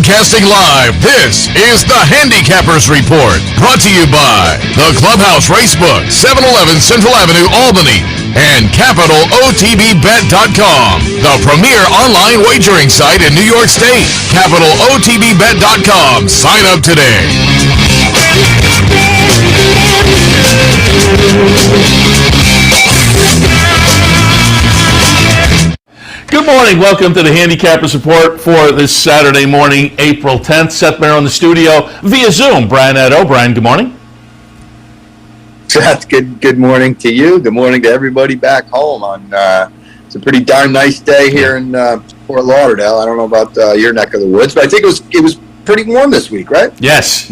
Broadcasting live, this is the Handicappers Report, brought to you by the Clubhouse Racebook, 711 Central Avenue, Albany, and CapitalOTBBet.com, the premier online wagering site in New York State. CapitalOTBBet.com. Sign up today. Good morning. Welcome to the Handicappers Report for this Saturday morning, April 10th. Seth, Merrow in the studio via Zoom. Brian Nadeau. Brian, good morning. Seth, good morning to you. Good morning to everybody back home. It's a pretty darn nice day here in Fort Lauderdale. I don't know about your neck of the woods, but I think it was pretty warm this week, right? Yes.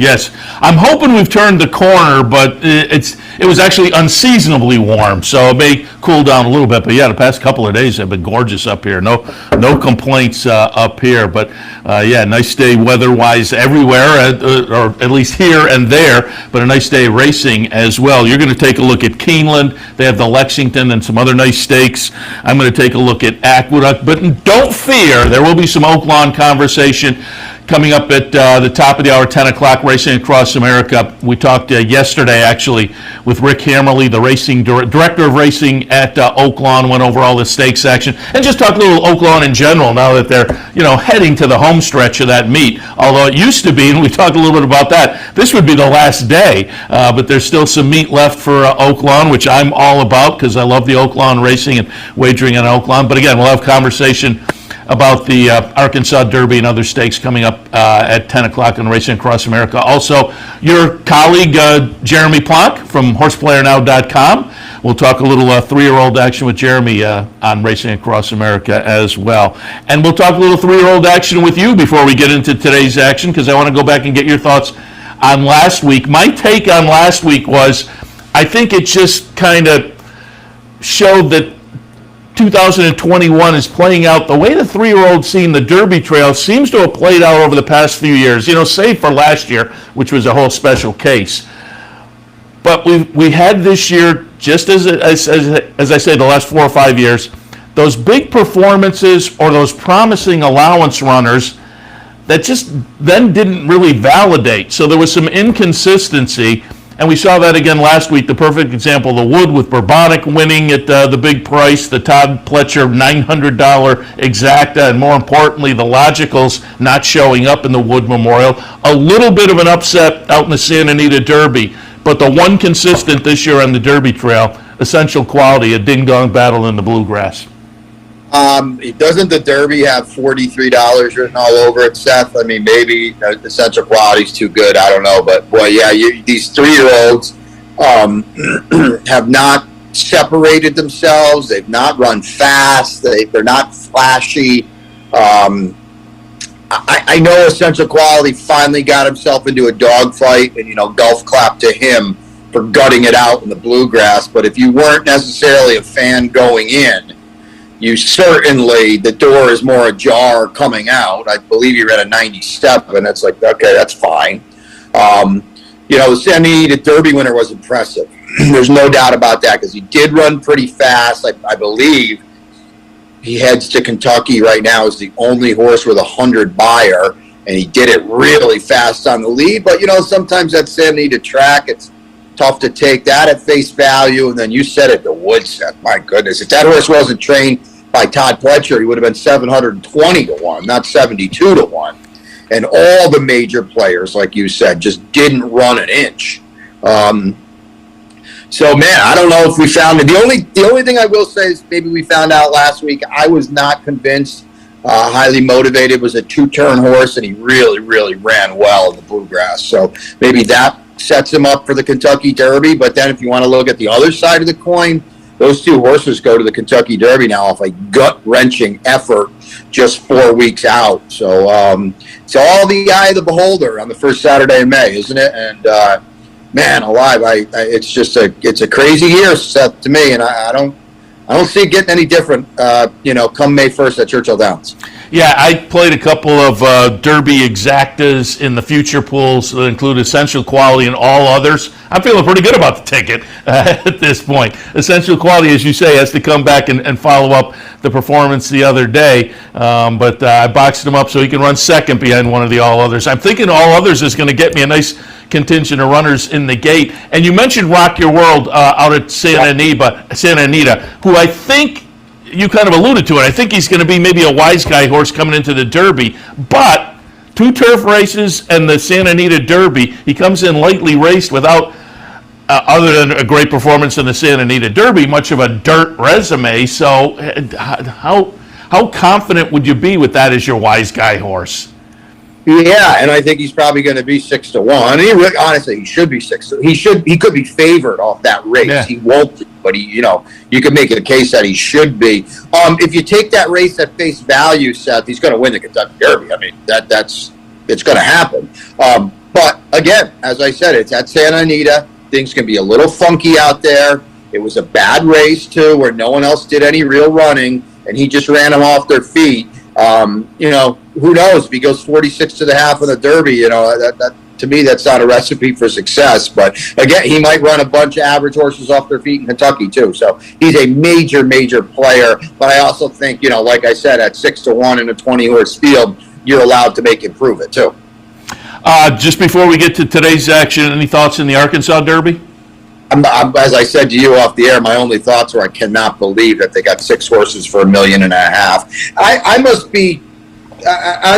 I'm hoping we've turned the corner, but it was actually unseasonably warm, so it may cool down a little bit. But yeah, the past couple of days have been gorgeous up here. No complaints up here. But yeah, nice day weather-wise everywhere, or at least here and there. But a nice day racing as well. You're going to take a look at Keeneland. They have the Lexington and some other nice stakes. I'm going to take a look at Aqueduct. But don't fear, there will be some Oaklawn conversation coming up at the top of the hour, 10 o'clock, Racing Across America. We talked yesterday, actually, with Rick Hammerly, the racing director of racing at Oaklawn, went over all the stakes action, and just talked a little Oaklawn in general now that they're, heading to the home stretch of that meet. Although it used to be, and we talked a little bit about that, this would be the last day, but there's still some meat left for Oaklawn, which I'm all about because I love the Oaklawn racing and wagering on Oaklawn. But again, we'll have conversation about the Arkansas Derby and other stakes coming up at 10 o'clock on Racing Across America. Also, your colleague, Jeremy Plonk from horseplayernow.com. We'll talk a little three-year-old action with Jeremy on Racing Across America as well. And we'll talk a little three-year-old action with you before we get into today's action, because I want to go back and get your thoughts on last week. My take on last week was, I think it just kind of showed that 2021 is playing out the way the three-year-old seen the Derby Trail seems to have played out over the past few years, save for last year, which was a whole special case. But we had this year, just as I say, the last 4 or 5 years, those big performances or those promising allowance runners that just then didn't really validate. So there was some inconsistency. And we saw that again last week, the perfect example, the Wood with Bourbonic winning at the big price, the Todd Pletcher $900 exacta, and more importantly, the Logicals not showing up in the Wood Memorial. A little bit of an upset out in the Santa Anita Derby, but the one consistent this year on the Derby Trail, Essential Quality, a ding-dong battle in the Bluegrass. Doesn't the Derby have $43 written all over it, Seth? I mean, maybe Essential Quality's too good. I don't know. But, boy, yeah, these three-year-olds have not separated themselves. They've not run fast. They're not flashy. I know Essential Quality finally got himself into a dogfight, and, golf clap to him for gutting it out in the Bluegrass. But if you weren't necessarily a fan going in, you certainly, the door is more ajar coming out. I believe you're at a 97. It's like, okay, that's fine. The Santa Anita Derby winner was impressive. There's no doubt about that, because he did run pretty fast. I believe he heads to Kentucky right now as the only horse with 100 buyer, and he did it really fast on the lead. But, sometimes that Santa Anita track, it's tough to take that at face value. And then you said it, the Wood, Seth. My goodness, if that horse wasn't trained by Todd Pletcher, he would have been 720 to 1, not 72 to 1. And all the major players, like you said, just didn't run an inch. So, man, I don't know if we found it. The only thing I will say is maybe we found out last week. I was not convinced. Highly Motivated was a two-turn horse, and he really, really ran well in the Bluegrass. So maybe that sets him up for the Kentucky Derby. But then if you want to look at the other side of the coin, those two horses go to the Kentucky Derby now off a gut-wrenching effort just 4 weeks out. So it's all the eye of the beholder on the first Saturday in May, isn't it? And, man alive, it's a crazy year, Seth, to me. And I don't I don't see it getting any different, come May 1st at Churchill Downs. Yeah, I played a couple of Derby exactas in the future pools that include Essential Quality and all others. I'm feeling pretty good about the ticket at this point. Essential Quality, as you say, has to come back and follow up the performance the other day. But I boxed him up so he can run second behind one of the all others. I'm thinking all others is going to get me a nice contingent of runners in the gate. And you mentioned Rock Your World out at Santa Anita, who I think you kind of alluded to it. I think he's going to be maybe a wise guy horse coming into the Derby, but 2 turf races and the Santa Anita Derby, he comes in lightly raced without, other than a great performance in the Santa Anita Derby, much of a dirt resume. So how confident would you be with that as your wise guy horse? Yeah, and I think he's probably going to be 6-1. And honestly, he should be 6. He could be favored off that race. Yeah. He won't be, but you could make a case that he should be. If you take that race at face value, Seth, he's going to win the Kentucky Derby. I mean, it's going to happen. But again, as I said, it's at Santa Anita. Things can be a little funky out there. It was a bad race too, where no one else did any real running, and he just ran them off their feet. Who knows if he goes 46 to the half in the Derby? That to me, that's not a recipe for success. But again, he might run a bunch of average horses off their feet in Kentucky too. So he's a major, major player. But I also think, like I said, at 6-1 in a 20-horse field, you're allowed to make him prove it too. Just before we get to today's action, any thoughts in the Arkansas Derby? As I said to you off the air, my only thoughts are I cannot believe that they got 6 horses for $1.5 million. I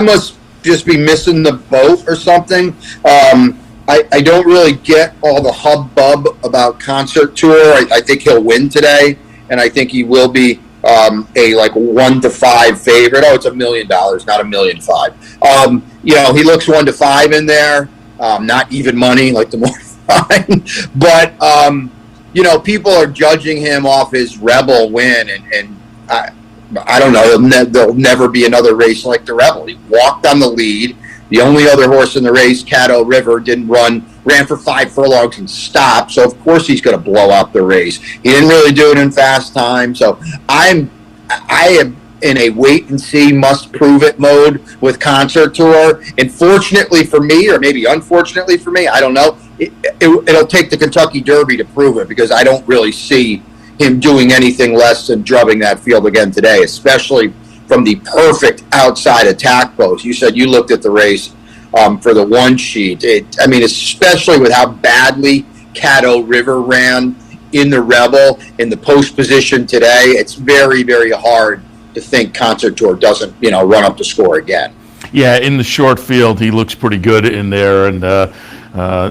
must just be missing the boat or something. I don't really get all the hubbub about Concert Tour. I think he'll win today, and I think he will be a 1-5 favorite. Oh, it's $1 million, not $1.5 million. He looks 1-5 in there. Not even money like the more. But people are judging him off his Rebel win, and I don't know. There'll never be another race like the Rebel. He walked on the lead. The only other horse in the race, Caddo River, ran for 5 furlongs and stopped. So of course he's going to blow out the race. He didn't really do it in fast time. So I am in a wait and see, must prove it mode with Concert Tour. And fortunately for me, or maybe unfortunately for me, I don't know. It'll take the Kentucky Derby to prove it, because I don't really see him doing anything less than drubbing that field again today, especially from the perfect outside attack post. You said you looked at the race for the one sheet. Especially with how badly Caddo River ran in the Rebel in the post position today, it's very, very hard to think Concert Tour doesn't, run up the score again. Yeah, in the short field, he looks pretty good in there, and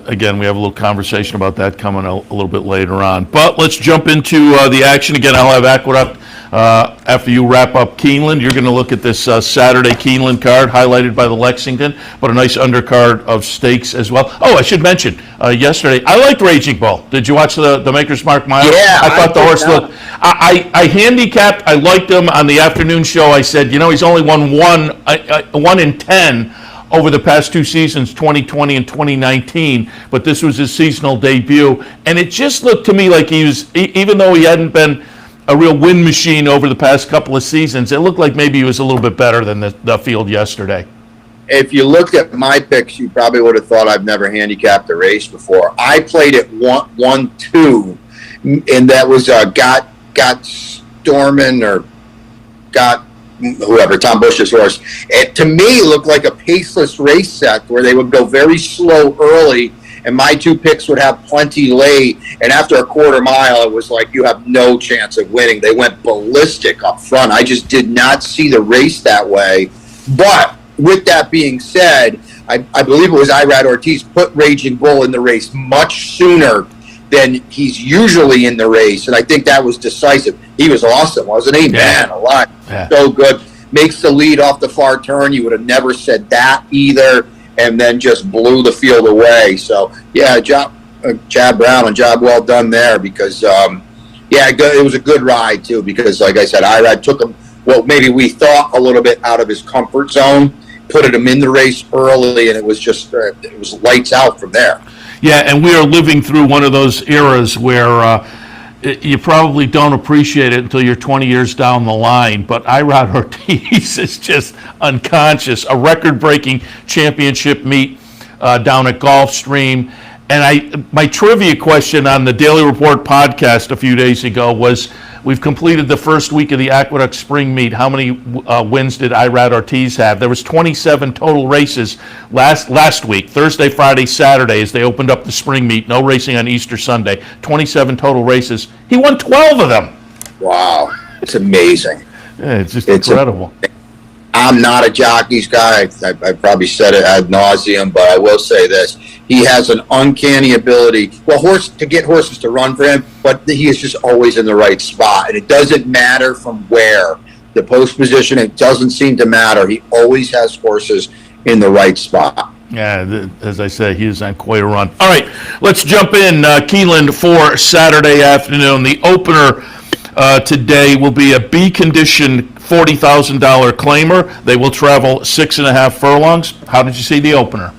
again, we have a little conversation about that coming a little bit later on. But let's jump into the action. Again, I'll have Aqueduct after you wrap up Keeneland. You're going to look at this Saturday Keeneland card highlighted by the Lexington, but a nice undercard of stakes as well. Oh, I should mention, yesterday, I liked Raging Bull. Did you watch the Maker's Mark Mile? Yeah. I thought the horse looked... I handicapped, I liked him on the afternoon show. I said, he's only won 1 in 10 over the past 2 seasons, 2020 and 2019, but this was his seasonal debut, and it just looked to me like he was, even though he hadn't been a real win machine over the past couple of seasons, it looked like maybe he was a little bit better than the field yesterday. If you looked at my picks, you probably would have thought I've never handicapped a race before. I played it 1-2, and that was Got Stormin or Got whoever, Tom Bush's horse. It, to me, looked like a paceless race set where they would go very slow early, and my 2 picks would have plenty late. And after a quarter mile, it was like you have no chance of winning. They went ballistic up front. I just did not see the race that way. But with that being said, I believe it was Irad Ortiz put Raging Bull in the race much sooner than he's usually in the race, and I think that was decisive. He was awesome, wasn't he? Yeah. Man, alive. Yeah. So good. Makes the lead off the far turn. You would have never said that either, and then just blew the field away. So, yeah, Chad Brown, a job well done there, because, it was a good ride, too, because, like I said, Irad took him, maybe we thought a little bit out of his comfort zone, put him in the race early, and it was just it was lights out from there. Yeah, and we are living through one of those eras where you probably don't appreciate it until you're 20 years down the line, but Irod Ortiz is just unconscious. A record-breaking championship meet down at Gulfstream. And my trivia question on the Daily Report podcast a few days ago was, we've completed the first week of the Aqueduct Spring Meet. How many wins did Irod Ortiz have? There was 27 total races last week, Thursday, Friday, Saturday, as they opened up the Spring Meet. No racing on Easter Sunday. 27 total races. He won 12 of them. Wow. It's amazing. Yeah, it's just incredible. I'm not a jockey's guy. I probably said it ad nauseum, but I will say this. He has an uncanny ability, to get horses to run for him, but he is just always in the right spot. And it doesn't matter from where. The post position, it doesn't seem to matter. He always has horses in the right spot. Yeah, as I say, he is on quite a run. All right, let's jump in. Keeneland for Saturday afternoon. The opener today will be a B-condition $40,000 claimer. They will travel 6.5 furlongs. How did you see the opener?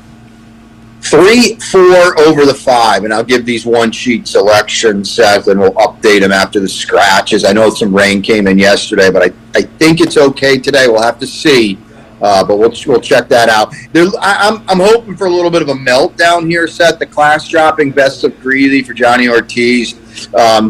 3-4 over the 5, and I'll give these one-sheet selections, Seth, and we'll update them after the scratches. I know some rain came in yesterday, but I think it's okay today. We'll have to see, but we'll check that out. I'm hoping for a little bit of a meltdown here, Seth. The class-dropping Best of Greeley for Johnny Ortiz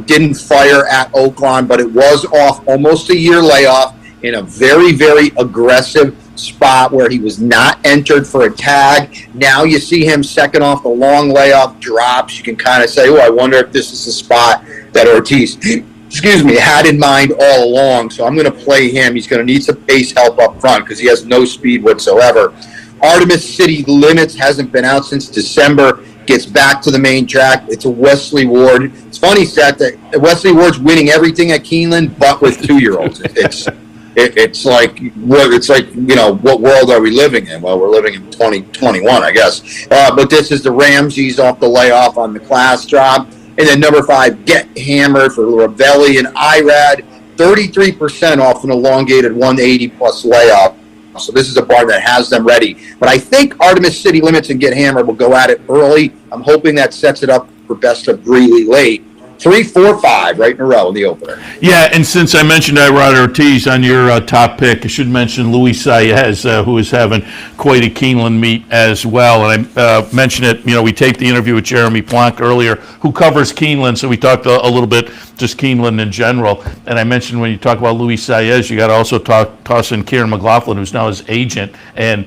didn't fire at Oaklawn, but it was off almost a year layoff in a very, very aggressive spot where he was not entered for a tag. Now you see him second off the long layoff drops. You can kind of say, I wonder if this is the spot that Ortiz, had in mind all along. So I'm going to play him. He's going to need some pace help up front because he has no speed whatsoever. Artemis City Limits hasn't been out since December. Gets back to the main track. It's a Wesley Ward. It's funny, Seth, that Wesley Ward's winning everything at Keeneland, but with 2-year-olds. It's like, what world are we living in? Well, we're living in 2021, I guess. But this is the Ramses off the layoff on the class drop. And then number 5, Get Hammered for Ravelli and Irad, 33% off an elongated 180-plus layoff. So this is a bar that has them ready. But I think Artemis City Limits and Get Hammered will go at it early. I'm hoping that sets it up for Best of Greeley late. 3, 4, 5 right in a row in the opener. Yeah, and since I mentioned Irod Ortiz on your top pick, I should mention Luis Saez, who is having quite a Keeneland meet as well. And I mentioned it, we taped the interview with Jeremy Plonk earlier, who covers Keeneland, so we talked a little bit just Keeneland in general. And I mentioned when you talk about Luis Saez, you got to also toss in Kieran McLaughlin, who's now his agent. And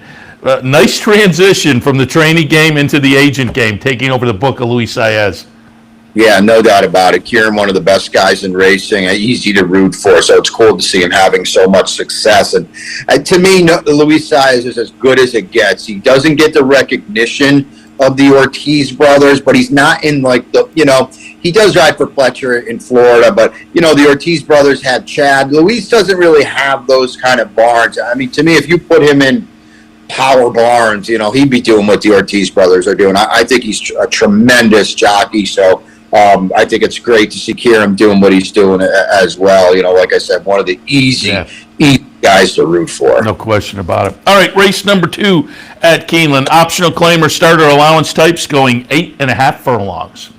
nice transition from the trainee game into the agent game, taking over the book of Luis Saez. Yeah, no doubt about it. Kieran, one of the best guys in racing, easy to root for, so it's cool to see him having so much success. And to me, Luis Saez is as good as it gets. He doesn't get the recognition of the Ortiz brothers, but he's not in he does ride for Fletcher in Florida, but, the Ortiz brothers have Chad. Luis doesn't really have those kind of barns. I mean, to me, if you put him in power barns, he'd be doing what the Ortiz brothers are doing. I think he's a tremendous jockey, so I think it's great to see Kieran doing what he's doing as well. Like I said, one of the easy guys to root for. No question about it. All right, race number 2 at Keeneland. Optional claimer starter allowance types going 8.5 furlongs.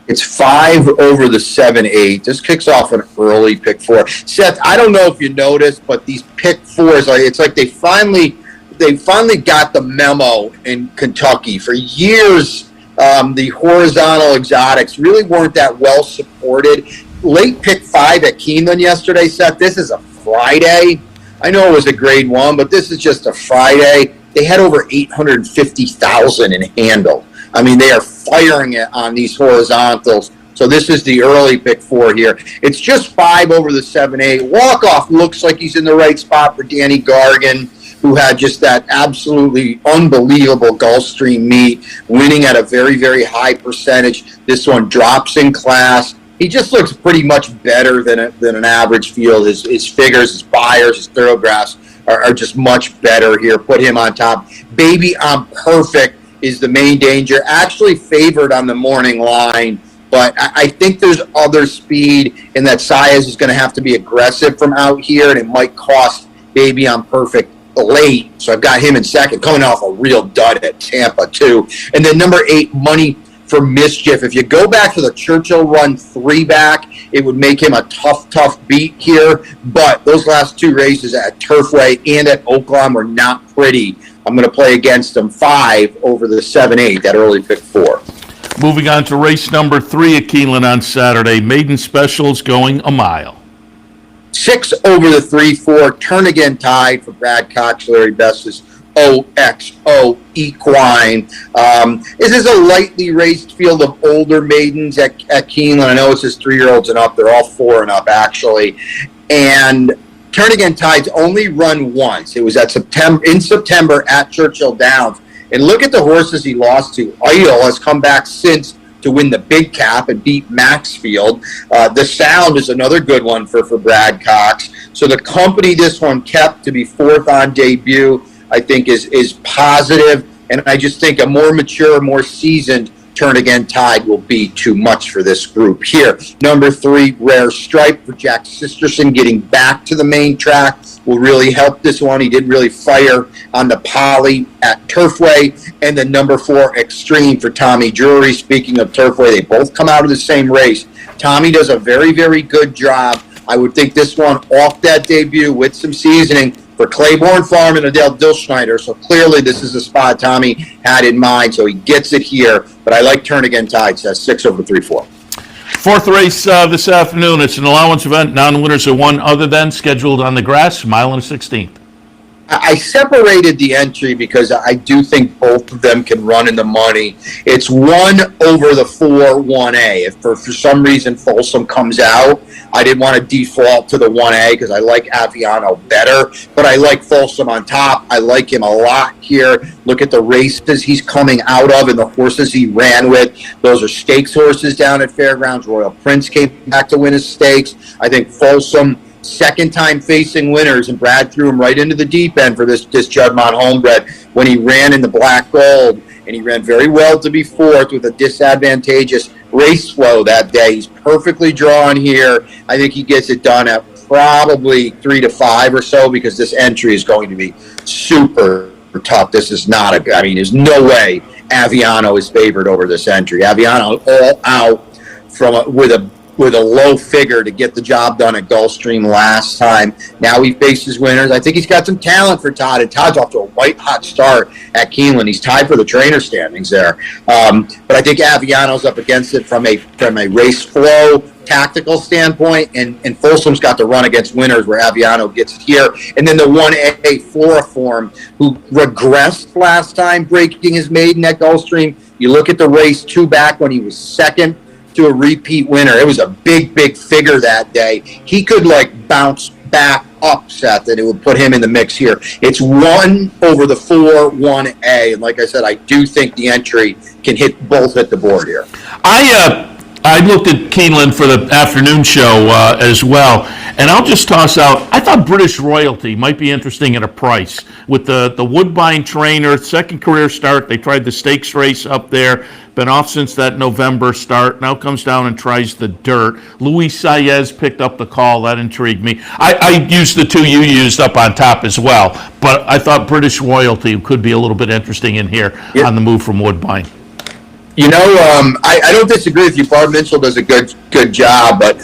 It's 5 over the 7-8. This kicks off an early pick 4. Seth, I don't know if you noticed, but these pick 4s, it's like they finally got the memo in Kentucky. For years, the horizontal exotics really weren't that well supported. Late pick 5 at Keeneland yesterday, Seth. This is a Friday. I know it was a grade 1, but this is just a Friday. They had over 850,000 in handle. I mean, they are firing it on these horizontals. So this is the early pick 4 here. It's just 5 over the 7-8. Walk-off looks like he's in the right spot for Danny Gargan, who had just that absolutely unbelievable Gulfstream meet, winning at a very, very high percentage. This one drops in class. He just looks pretty much better than an average field. His figures, his buyers, his thoroughgraphs are just much better here. Put him on top. Baby, I'm Perfect is the main danger. Actually favored on the morning line, but I think there's other speed, and that Saez is going to have to be aggressive from out here, and it might cost Baby, I'm Perfect late. So I've got him in second, coming off a real dud at Tampa too. And then number 8, Money for mischief. If you go back to the Churchill run 3-back, it would make him a tough beat here. But those last 2 races at Turfway and at Oaklawn were not pretty. I'm going to play against him 5 over the 7-8, that early pick 4. Moving on to race number 3 at Keeneland on Saturday. Maiden specials going a mile. 6 over the 3-4. Turn Again Tide for Brad Cox, Larry Best's OXO Equine. This is a lightly raced field of older maidens at Keeneland. I know it's just 3-year-olds and up. They're all 4 and up, actually. And Turn Again Tide's only run once. It was in September at Churchill Downs. And look at the horses he lost to. Idol has come back since to win the Big Cap and beat Maxfield. The Sound is another good one for Brad Cox. So the company this one kept to be 4th on debut, I think, is positive. And I just think a more mature, more seasoned Turn Again Tide will be too much for this group here. Number 3, Rare Stripe for Jack Sisterson, getting back to the main track will really help this one. He did really fire on the poly at Turfway. And then number 4, Extreme for Tommy Drury. Speaking of Turfway, they both come out of the same race. Tommy does a very, very good job. I would think this one off that debut with some seasoning for Claiborne Farm and Adele Dilschneider. So clearly this is the spot Tommy had in mind, so he gets it here. But I like Turn Again Tide, says 6 over 3-4. 4th race this afternoon. It's an allowance event. Non-winners are 1 other than scheduled on the grass, mile and a 16th. I separated the entry because I do think both of them can run in the money. It's 1 over the 4 1A. If for some reason Folsom comes out, I didn't want to default to the 1A because I like Aviano better, but I like Folsom on top. I like him a lot here. Look at the races he's coming out of and the horses he ran with. Those are stakes horses down at Fairgrounds. Royal Prince came back to win his stakes. I think Folsom, second time facing winners, and Brad threw him right into the deep end for this Juddmonte homebred when he ran in the black gold, and he ran very well to be 4th with a disadvantageous race flow that day. He's perfectly drawn here. I think he gets it done at probably 3 to 5 or so, because this entry is going to be super tough. This is not there's no way Aviano is favored over this entry. Aviano all out with a low figure to get the job done at Gulfstream last time. Now he faces winners. I think he's got some talent for Todd, and Todd's off to a white-hot start at Keeneland. He's tied for the trainer standings there. But I think Aviano's up against it from a race flow, tactical standpoint, and Folsom's got to run against winners where Aviano gets it here. And then the 1A Floriform, who regressed last time, breaking his maiden at Gulfstream. You look at the race 2 back when he was 2nd to a repeat winner. It was a big figure that day. He could bounce back up, Seth, and it would put him in the mix here. It's 1 over the 4 1A, and like I said, I do think the entry can hit the board here. I looked at Keeneland for the afternoon show as well, and I'll just toss out, I thought British Royalty might be interesting at a price. With the Woodbine trainer, 2nd career start, they tried the stakes race up there, been off since that November start, now comes down and tries the dirt. Luis Saez picked up the call, that intrigued me. I used the 2 you used up on top as well, but I thought British Royalty could be a little bit interesting in here on the move from Woodbine. I don't disagree with you. Barb Mitchell does a good job, but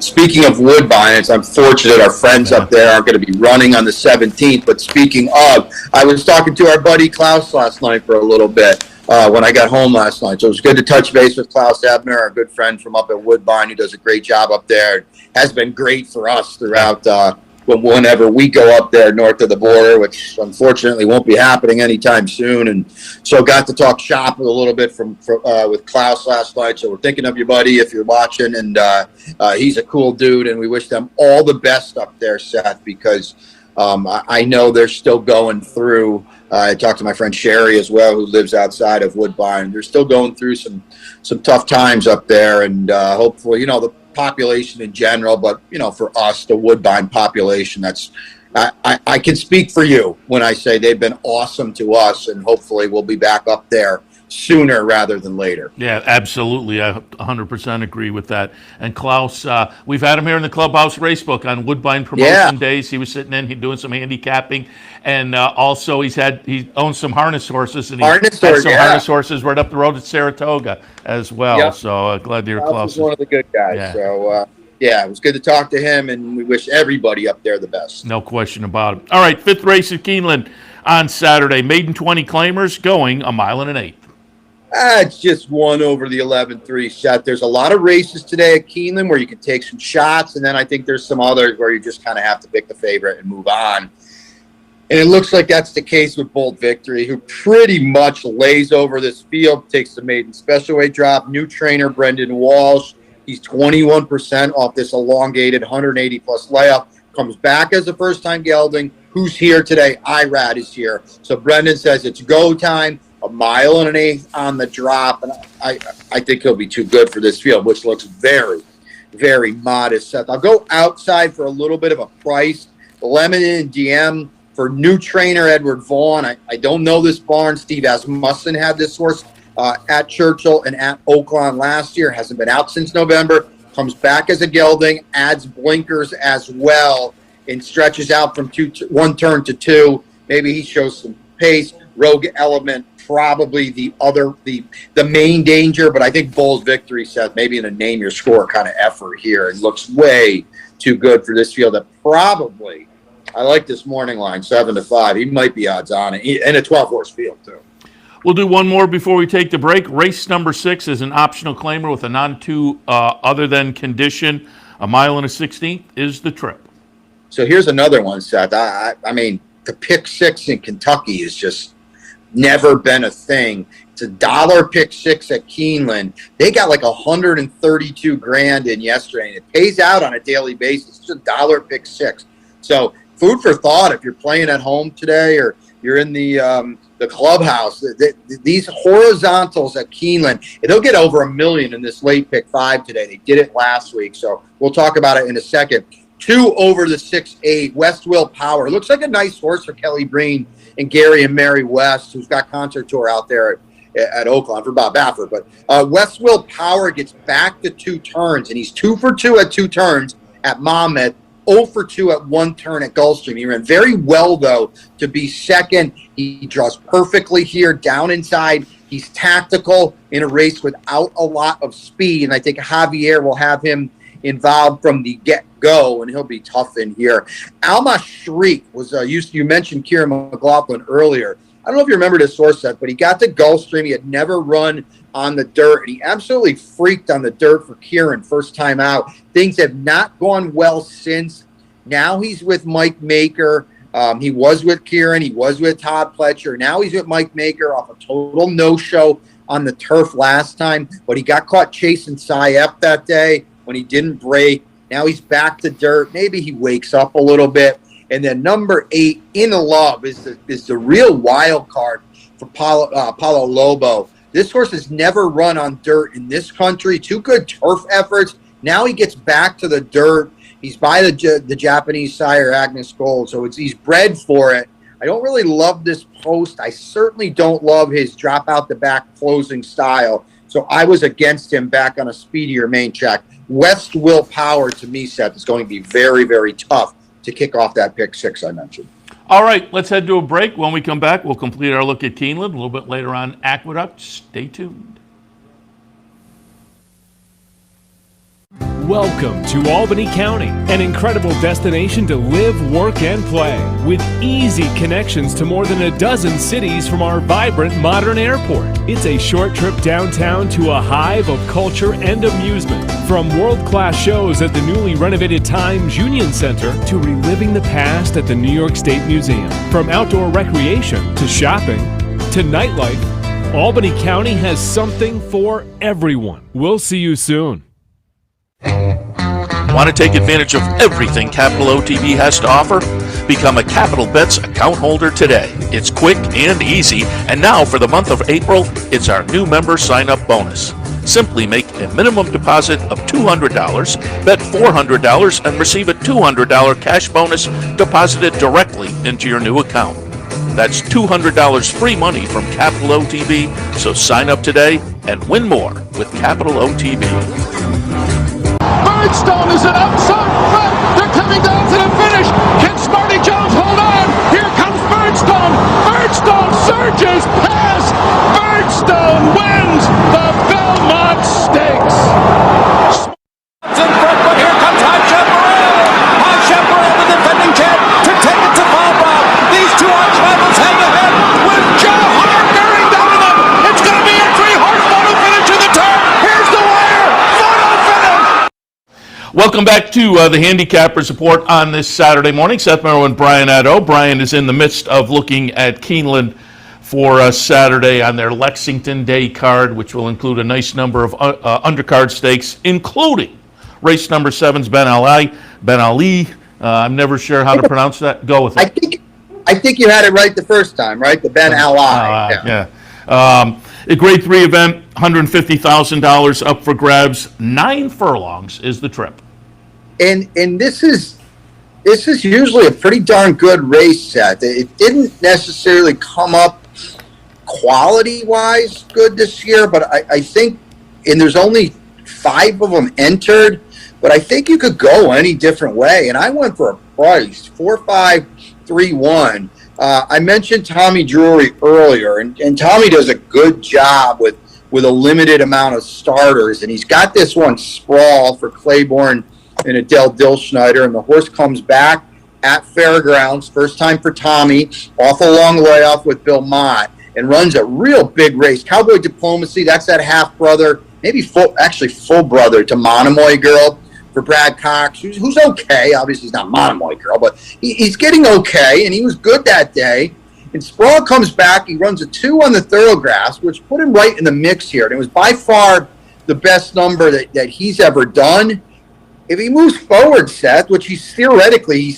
speaking of Woodbine, it's unfortunate our friends up there aren't going to be running on the 17th, but speaking of, I was talking to our buddy Klaus last night for a little bit when I got home last night, so it was good to touch base with Klaus Ebner, our good friend from up at Woodbine, who does a great job up there. Has been great for us throughout whenever we go up there north of the border, which unfortunately won't be happening anytime soon. And so got to talk shop a little bit with Klaus last night. So we're thinking of you, buddy, if you're watching. And he's a cool dude, and we wish them all the best up there, Seth, because I know they're still going through. I talked to my friend Sherry as well, who lives outside of Woodbine. They're still going through some tough times up there, and hopefully, the population in general, but for us, the Woodbine population, I can speak for you when I say they've been awesome to us, and hopefully we'll be back up there sooner rather than later. Yeah, absolutely. I 100% agree with that. And Klaus, we've had him here in the Clubhouse Racebook on Woodbine promotion days. He was sitting in, he's doing some handicapping, and also he owns some harness horses, and he has some harness horses right up the road at Saratoga as well. Yep. So glad to hear Klaus. He's one of the good guys. Yeah. So it was good to talk to him, and we wish everybody up there the best. No question about it. All right, 5th race at Keeneland on Saturday. Maiden 20 claimers going a mile and an eighth. It's just one over the 11-3 set. There's a lot of races today at Keeneland where you can take some shots, and then I think there's some others where you just kind of have to pick the favorite and move on. And it looks like that's the case with Bold Victory, who pretty much lays over this field, takes the maiden special weight drop. New trainer, Brendan Walsh. He's 21% off this elongated 180-plus layoff. Comes back as a first-time gelding. Who's here today? IRAD is here. So Brendan says it's go time. A mile and an eighth on the drop, and I think he'll be too good for this field, which looks very, very modest. Seth, I'll go outside for a little bit of a price. Lemon and DM for new trainer Edward Vaughn. I don't know this barn. Steve Asmussen had this horse at Churchill and at Oaklawn last year. Hasn't been out since November. Comes back as a gelding, adds blinkers as well, and stretches out from one turn to two. Maybe he shows some pace. Rogue Element, probably the main danger, but I think Bold Victory, Seth, maybe in a name your score kind of effort here, and looks way too good for this field. That probably, I like this morning line, 7-5. He might be odds on it in a 12-horse field too. We'll do one more before we take the break. Race number 6 is an optional claimer with a non-2 other than condition. A mile and a 16th is the trip. So here's another one, Seth. I mean, the pick 6 in Kentucky is just never been a thing. It's $1 pick 6 at Keeneland. They got like $132,000 in yesterday, and it pays out on a daily basis. It's $1 pick 6. So food for thought if you're playing at home today or you're in the clubhouse. These horizontals at Keeneland, they'll get over $1 million in this late pick 5 today. They did it last week, so we'll talk about it in a second. 2 over the 6-8, West Will Power. Looks like a nice horse for Kelly Breen and Gary and Mary West, who's got Concert Tour out there at Oaklawn for Bob Baffert. But West Will Power gets back to 2 turns, and he's 2 for 2 at 2 turns at Monmouth, 0 for 2 at 1 turn at Gulfstream. He ran very well, though, to be second. He draws perfectly here, down inside. He's tactical in a race without a lot of speed, and I think Javier will have him involved from the get-go, and he'll be tough in here. Alma Shriek was you mentioned Kieran McLaughlin earlier. I don't know if you remember this horse, Seth, but he got to Gulfstream. He had never run on the dirt, and he absolutely freaked on the dirt for Kieran first time out. Things have not gone well since. Now he's with Mike Maker. He was with Kieran. He was with Todd Pletcher. Now he's with Mike Maker off a total no-show on the turf last time, but he got caught chasing Cy F that day when he didn't break. Now he's back to dirt. Maybe he wakes up a little bit. And then number 8, In Love, is the real wild card for Paulo Lobo. This horse has never run on dirt in this country. 2 good turf efforts. Now he gets back to the dirt. He's by the Japanese sire, Agnes Gold, so he's bred for it. I don't really love this post. I certainly don't love his drop out the back closing style. So I was against him back on a speedier main track. West Will Power, to me, Seth, is going to be very, very tough to kick off that pick 6 I mentioned. All right, let's head to a break. When we come back, we'll complete our look at Keeneland. A little bit later on, Aqueduct. Stay tuned. Welcome to Albany County, an incredible destination to live, work, and play, with easy connections to more than a dozen cities from our vibrant modern airport. It's a short trip downtown to a hive of culture and amusement, from world-class shows at the newly renovated Times Union Center to reliving the past at the New York State Museum. From outdoor recreation to shopping to nightlife, Albany County has something for everyone. We'll see you soon. Want to take advantage of everything Capital OTB has to offer? Become a Capital Bets account holder today. It's quick and easy, and now for the month of April, it's our new member sign-up bonus. Simply make a minimum deposit of $200, bet $400, and receive a $200 cash bonus deposited directly into your new account. That's $200 free money from Capital OTB. So sign up today and win more with Capital OTB. Birdstone is an outside front. They're coming down to the finish. Can Smarty Jones hold on? Here comes Birdstone. Birdstone surges past. Birdstone wins the Belmont Stakes. In front, but here comes High Chaparral. High Chaparral, the defending champ, to take it to Bob. These two arch rivals hang ahead with Joe Hart bearing down on them. It's going to be a three-horse photo finish in the turn. Here's the wire. Photo finish. Welcome back to the Handicapper's Report on this Saturday morning. Seth, Merrow, and Brian Nadeau. Brian is in the midst of looking at Keeneland for Saturday on their Lexington Day card, which will include a nice number of undercard stakes, including race number 7's Ben Ali. I'm never sure how to pronounce that. Go with it. I think you had it right the first time, right? The Ben Ali. Yeah. A grade 3 event, $150,000 up for grabs. 9 furlongs is the trip. And this is usually a pretty darn good race set. It didn't necessarily come up quality-wise good this year, but I think, and there's only 5 of them entered, but I think you could go any different way. And I went for a price, 4-5-3-1. I mentioned Tommy Drury earlier, and Tommy does a good job with a limited amount of starters. And he's got this one, Sprawl, for Claiborne and Adele Dilschneider, and the horse comes back at Fairgrounds, first time for Tommy, off a long layoff with Bill Mott, and runs a real big race. Cowboy Diplomacy, that's that half-brother, maybe full brother to Monomoy Girl for Brad Cox, who's okay. Obviously, he's not Monomoy Girl, but he's getting okay, and he was good that day. And Sprawl comes back. He runs a 2 on the Thoroughgrass, which put him right in the mix here. And it was by far the best number that he's ever done. If he moves forward, Seth, which he's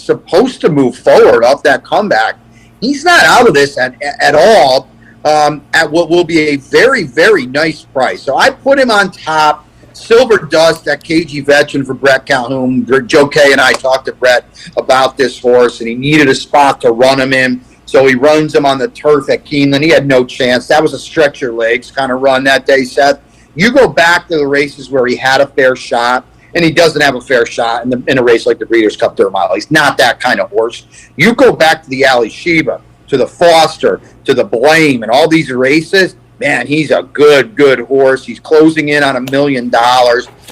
supposed to move forward off that comeback, he's not out of this at all at what will be a very, very nice price. So I put him on top. Silver Dust, that KG veteran for Brett Calhoun. Joe Kay and I talked to Brett about this horse, and he needed a spot to run him in. So he runs him on the turf at Keeneland. He had no chance. That was a stretch your legs kind of run that day, Seth. You go back to the races where he had a fair shot, and he doesn't have a fair shot in a race like the Breeders' Cup 3rd Mile. He's not that kind of horse. You go back to the Ali Sheba, to the Foster, to the Blame, and all these races, man, he's a good horse. He's closing in on $1 million.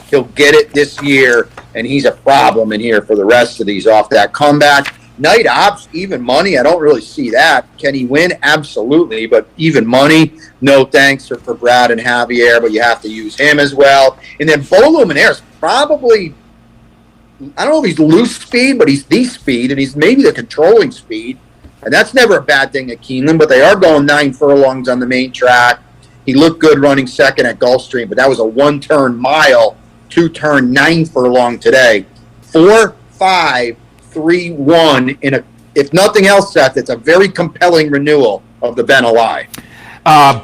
He'll get it this year, and he's a problem in here for the rest of these off that comeback. Night Ops, even money, I don't really see that. Can he win? Absolutely, but even money, no thanks for Brad and Javier, but you have to use him as well. And then Beau Luminaire is probably, I don't know if he's loose speed, but he's the speed, and he's maybe the controlling speed. And that's never a bad thing at Keeneland, but they are going 9 furlongs on the main track. He looked good running second at Gulfstream, but that was a 1-turn mile, 2-turn 9 furlong today. 4-5-3-1 in a, if nothing else, Seth, it's a very compelling renewal of the Ben Ali.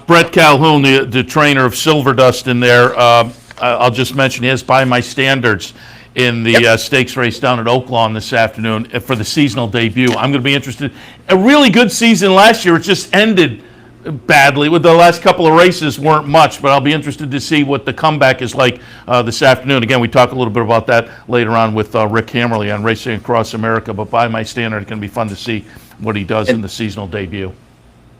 Brett Calhoun, the trainer of Silver Dust in there, I'll just mention he is by my standards in the stakes race down at Oaklawn this afternoon for the seasonal debut. I'm going to be interested. A really good season last year. It just ended badly. With the last couple of races weren't much, but I'll be interested to see what the comeback is like this afternoon. Again, we talk a little bit about that later on with Rick Hammerly on Racing Across America, but by my standard, it's going to be fun to see what he does in the seasonal debut.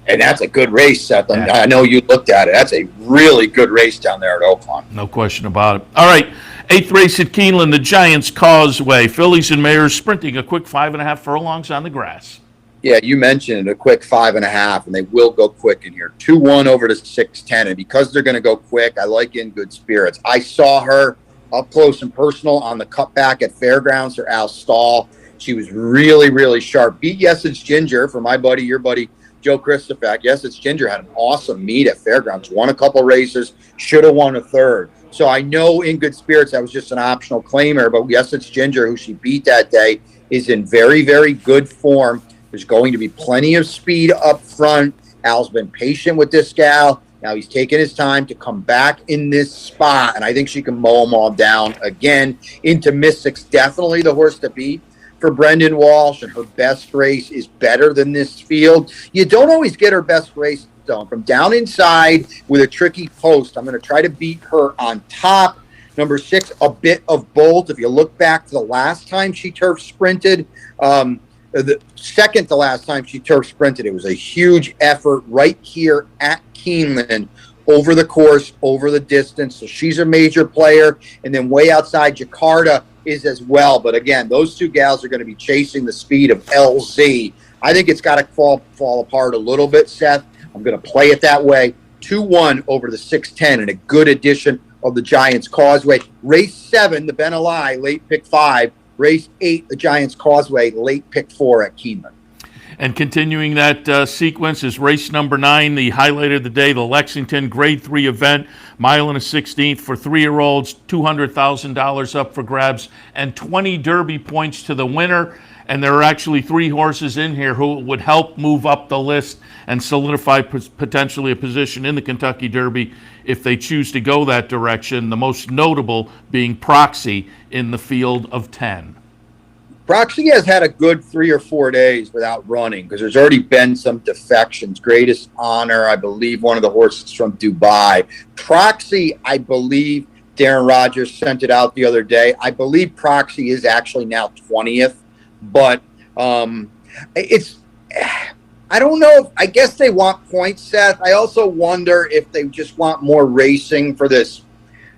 And that's a good race, Seth. Yeah. I know you looked at it. That's a really good race down there at Oaklawn. No question about it. All right, 8th race at Keeneland, the Giants Causeway. Fillies and Mares sprinting a quick 5.5 furlongs on the grass. Yeah, you mentioned a quick 5.5, and they will go quick in here. 2-1 over to 6-10, and because they're going to go quick, I like In Good Spirits. I saw her up close and personal on the cutback at Fairgrounds for Al Stahl. She was really, really sharp. Beat Yes It's Ginger for my buddy, your buddy, Joe Christopher. Yes It's Ginger had an awesome meet at Fairgrounds. Won a couple races, should have won a third. So I know In Good Spirits, that was just an optional claimer, but Yes It's Ginger, who she beat that day, is in very, very good form. There's going to be plenty of speed up front. Al's been patient with this gal. Now he's taking his time to come back in this spot, and I think she can mow them all down again. Into Mystics, definitely the horse to beat. for Brendan Walsh, and her best race is better than this field. You don't always get her best race, though. From down inside with a tricky post, I'm going to try to beat her on top. Number 6, A Bit of Bolt. If you look back to the last time she turf sprinted, the second to last time she turf sprinted, it was a huge effort right here at Keeneland, over the course, over the distance. So she's a major player. And then way outside, Jakarta is as well. But again, those two gals are going to be chasing the speed of LZ. I think it's got to fall apart a little bit, Seth. I'm going to play it that way. 2-1 over the 6'10", and a good addition of the Giants Causeway. Race 7, the Ben Ali, late pick 5. Race 8, the Giants Causeway, late pick 4 at Keeneland. And continuing that sequence is race number 9, the highlight of the day, the Lexington Grade 3 event, mile and a 16th for 3-year-olds, $200,000 up for grabs, and 20 Derby points to the winner. And there are actually 3 horses in here who would help move up the list and solidify potentially a position in the Kentucky Derby if they choose to go that direction, the most notable being Proxy in the field of 10. Proxy has had a good 3 or 4 days without running because there's already been some defections. Greatest Honor, I believe, one of the horses from Dubai. Proxy, I believe, Darren Rogers sent it out the other day. I believe Proxy is actually now 20th, but it's, I don't know. I guess they want points, Seth. I also wonder if they just want more racing for this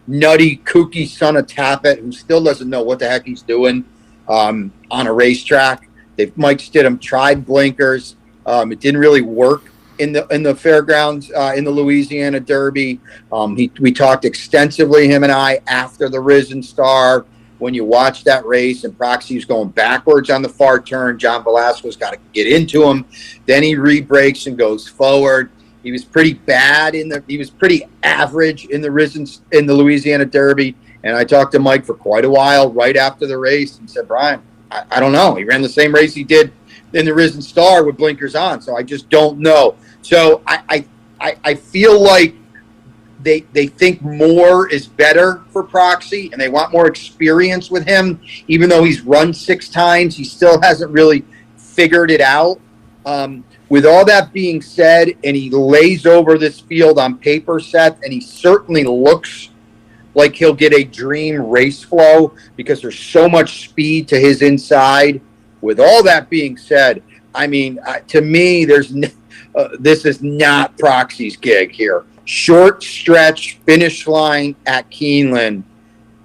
nutty, kooky son of Tappet who still doesn't know what the heck he's doing on a racetrack. Mike Stidham tried blinkers. It didn't really work in the fairgrounds in the Louisiana Derby. We talked extensively, him and I, after the Risen Star. When you watch that race and Proxy was going backwards on the far turn, John Velasquez got to get into him. Then he re-brakes and goes forward. He was pretty bad he was pretty average in the Louisiana Derby. And I talked to Mike for quite a while right after the race and said, Brian, I don't know. He ran the same race he did in the Risen Star with blinkers on. So I just don't know. So I feel like they think more is better for Proxy and they want more experience with him. Even though he's run 6 times, he still hasn't really figured it out. With all that being said, and he lays over this field on paper, Seth, and he certainly looks like he'll get a dream race flow because there's so much speed to his inside. With all that being said, I mean, to me, this is not Proxy's gig here. Short stretch finish line at Keeneland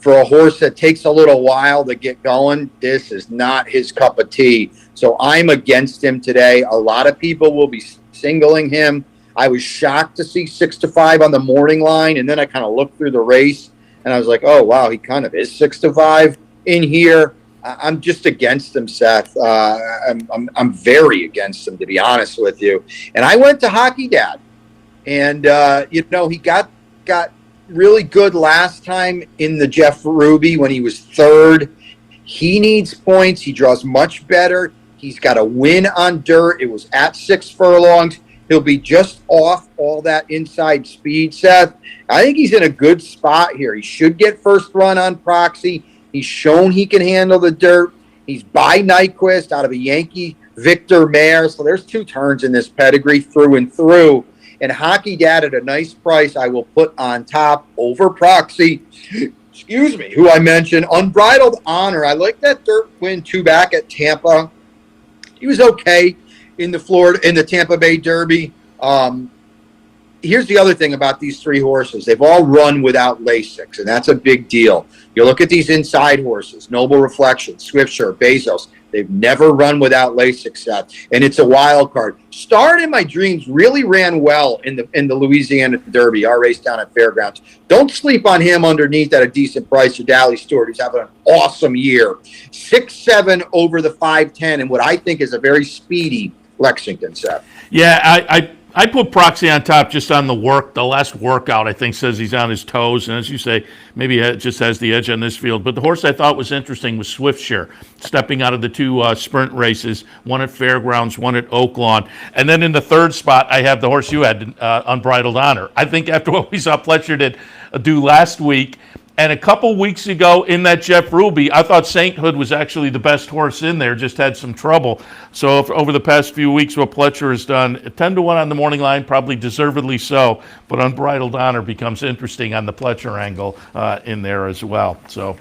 for a horse that takes a little while to get going. This is not his cup of tea. So I'm against him today. A lot of people will be singling him. I was shocked to see 6-5 on the morning line, and then I kind of looked through the race, and I was like, oh, wow, he kind of is 6-5 in here. I'm just against him, Seth. I'm very against him, to be honest with you. And I went to Hockey Dad, and, he got really good last time in the Jeff Ruby when he was 3rd. He needs points. He draws much better. He's got a win on dirt. It was at 6 furlongs. He'll be just off all that inside speed, Seth. I think he's in a good spot here. He should get first run on Proxy. He's shown he can handle the dirt. He's by Nyquist out of a Yankee Victor mare. So there's 2 turns in this pedigree through and through. And Hockey Dad at a nice price I will put on top over Proxy. Excuse me, who I mentioned. Unbridled Honor. I like that dirt win 2 back at Tampa. He was okay in the Tampa Bay Derby. Here's the other thing about these 3 horses. They've all run without Lasix, and that's a big deal. You look at these inside horses, Noble Reflection, Swiftsure, Bezos. They've never run without Lasix, Seth, and it's a wild card. Star in My Dreams really ran well in the Louisiana Derby, our race down at Fairgrounds. Don't sleep on him underneath at a decent price. Or Dally Stewart, who's having an awesome year. 6-7 over the 5'10", and what I think is a very speedy Lexington, Seth. Yeah, I put Proxy on top just on the work. The last workout, I think, says he's on his toes. And as you say, maybe it just has the edge on this field. But the horse I thought was interesting was Swiftsure, stepping out of the 2 sprint races, one at Fairgrounds, one at Oaklawn. And then in the 3rd spot, I have the horse you had, Unbridled Honor. I think after what we saw Pletcher do last week, And a couple weeks ago in that Jeff Ruby, I thought Sainthood was actually the best horse in there, just had some trouble. So over the past few weeks, what Pletcher has done, 10-1 on the morning line, probably deservedly so, but Unbridled Honor becomes interesting on the Pletcher angle in there as well. So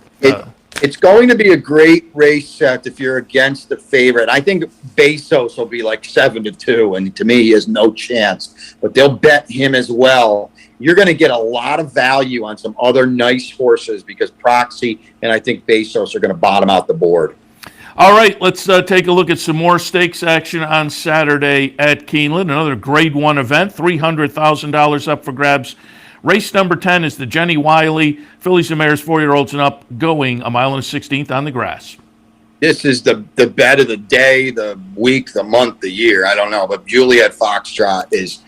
it's going to be a great race, Seth, if you're against the favorite. I think Bezos will be like 7-2, and to me, he has no chance. But they'll bet him as well. You're going to get a lot of value on some other nice horses because Proxy and I think Bezos are going to bottom out the board. All right, let's take a look at some more stakes action on Saturday at Keeneland. Another Grade 1 event, $300,000 up for grabs. Race number 10 is the Jenny Wiley Fillies and Mares 4-year-olds and up, going a 1.16 on the grass. This is the bet of the day, the week, the month, the year. I don't know, but Juliet Foxtrot is,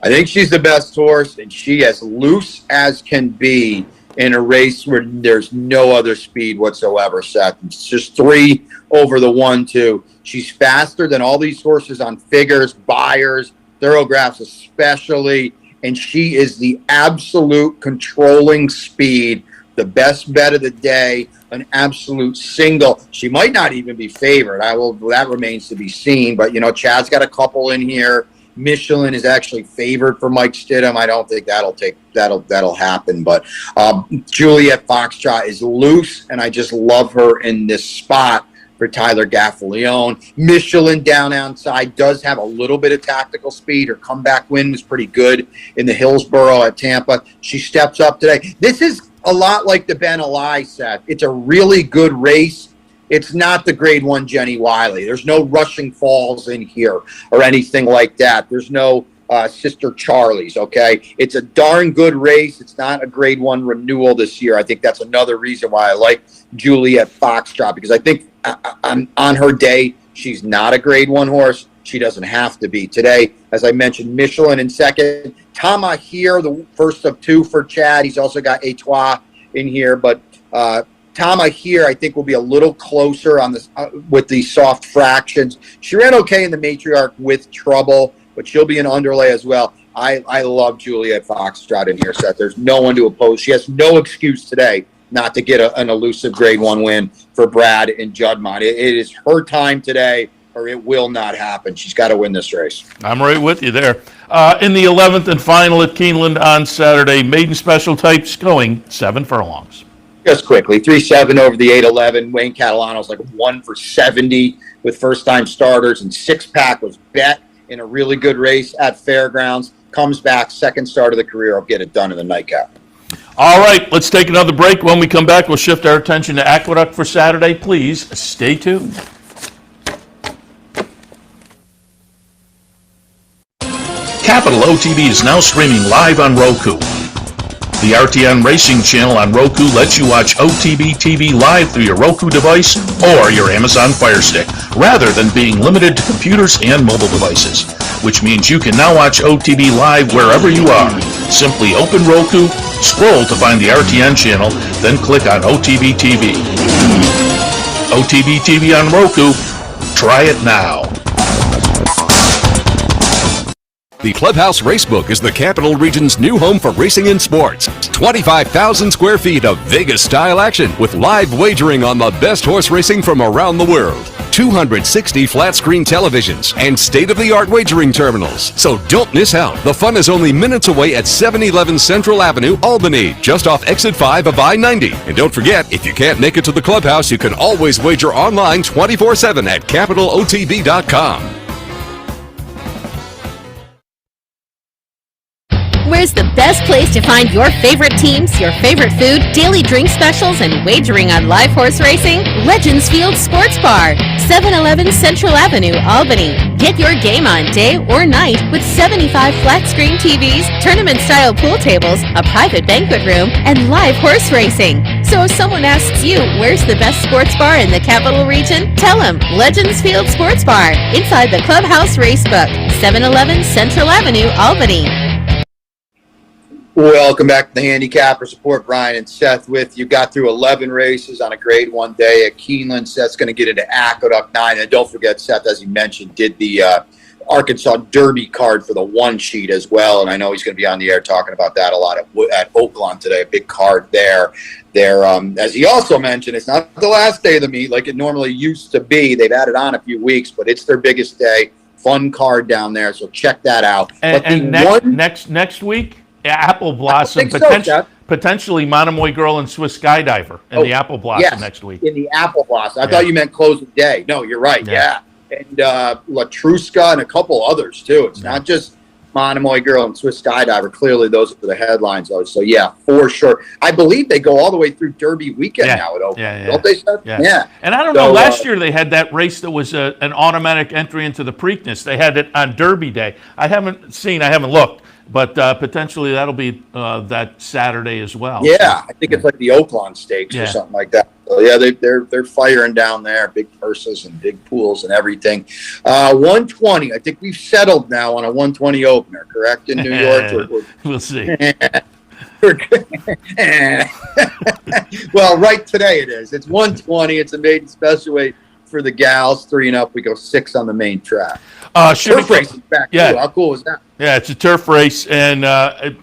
I think she's the best horse, and she as loose as can be in a race where there's no other speed whatsoever, Seth. It's just 3 over the 1-2. She's faster than all these horses on figures, buyers, thoroughgraphs especially, and she is the absolute controlling speed, the best bet of the day, an absolute single. She might not even be favored. That remains to be seen, but Chad's got a couple in here. Michelin is actually favored for Mike Stidham. I don't think that'll happen. But Juliet Foxtrot is loose, and I just love her in this spot for Tyler Gaffalione. Michelin down outside does have a little bit of tactical speed. Her comeback win was pretty good in the Hillsborough at Tampa. She steps up today. This is a lot like the Ben Ali set. It's a really good race. It's not the Grade 1 Jenny Wiley. There's no Rushing Falls in here or anything like that. There's no Sister Charlie's, okay? It's a darn good race. It's not a Grade 1 renewal this year. I think that's another reason why I like Juliet Foxtrot, because I think on her day, she's not a Grade 1 horse. She doesn't have to be. Today, as I mentioned, Michelin in second. Tama here, the first of 2 for Chad. He's also got Etoile in here, but Tama here, I think, will be a little closer on this with these soft fractions. She ran okay in the Matriarch with trouble, but she'll be an underlay as well. I love Juliet Foxtrot in here, Seth. There's no one to oppose. She has no excuse today not to get an elusive Grade 1 win for Brad and Juddmonte. It is her time today, or it will not happen. She's got to win this race. I'm right with you there. In the 11th and final at Keeneland on Saturday, maiden special types going 7 furlongs. Just quickly, 3-7 over the 8-11. Wayne Catalano's like 1 for 70 with first-time starters, and 6-pack was bet in a really good race at Fairgrounds. Comes back, second start of the career. I'll get it done in the nightcap. All right, let's take another break. When we come back, we'll shift our attention to Aqueduct for Saturday. Please stay tuned. Capital OTB is now streaming live on Roku. The RTN Racing channel on Roku lets you watch OTB TV live through your Roku device or your Amazon Fire Stick, rather than being limited to computers and mobile devices, which means you can now watch OTB live wherever you are. Simply open Roku, scroll to find the RTN channel, then click on OTB TV. OTB TV on Roku. Try it now. The Clubhouse Racebook is the Capital Region's new home for racing and sports. 25,000 square feet of Vegas-style action with live wagering on the best horse racing from around the world. 260 flat-screen televisions and state-of-the-art wagering terminals. So don't miss out. The fun is only minutes away at 711 Central Avenue, Albany, just off Exit 5 of I-90. And don't forget, if you can't make it to the Clubhouse, you can always wager online 24/7 at capitalotb.com. Where's the best place to find your favorite teams, your favorite food, daily drink specials, and wagering on live horse racing? Legends Field Sports Bar, 711 Central Avenue, Albany. Get your game on day or night with 75 flat-screen TVs, tournament-style pool tables, a private banquet room, and live horse racing. So if someone asks you, where's the best sports bar in the Capital Region? Tell them Legends Field Sports Bar, inside the Clubhouse Racebook, 711 Central Avenue, Albany. Welcome back to the Handicapper. Support Brian and Seth with you. Got through 11 races on a Grade 1 day at Keeneland. Seth's going to get into Aqueduct 9. And don't forget, Seth, as you mentioned, did the Arkansas Derby card for the 1 sheet as well. And I know he's going to be on the air talking about that a lot at Oaklawn today, a big card there. As he also mentioned, it's not the last day of the meet like it normally used to be. They've added on a few weeks, but it's their biggest day. Fun card down there, so check that out. And next week, Apple Blossom, potentially Monomoy Girl and Swiss Skydiver in the Apple Blossom next week. In the Apple Blossom. I thought you meant close of day. No, you're right. Yeah. And Latruska and a couple others, too. It's not just Monomoy Girl and Swiss Skydiver. Clearly, those are the headlines, though. So, yeah, for sure. I believe they go all the way through Derby weekend now at Oakland. Don't they, Seth? Yeah. And I don't know, last year they had that race that was an automatic entry into the Preakness. They had it on Derby Day. I haven't looked. But potentially that'll be that Saturday as well. Yeah, I think it's like the Oaklawn Stakes or something like that. So yeah, they're firing down there, big purses and big pools and everything. 120. I think we've settled now on a 120 opener, correct? In New York, we'll see. Well, right today it is. It's 120. It's a maiden special weight for the gals. 3 and up. We go 6 on the main track. Turf racing back too. How cool is that? Yeah, it's a turf race, and I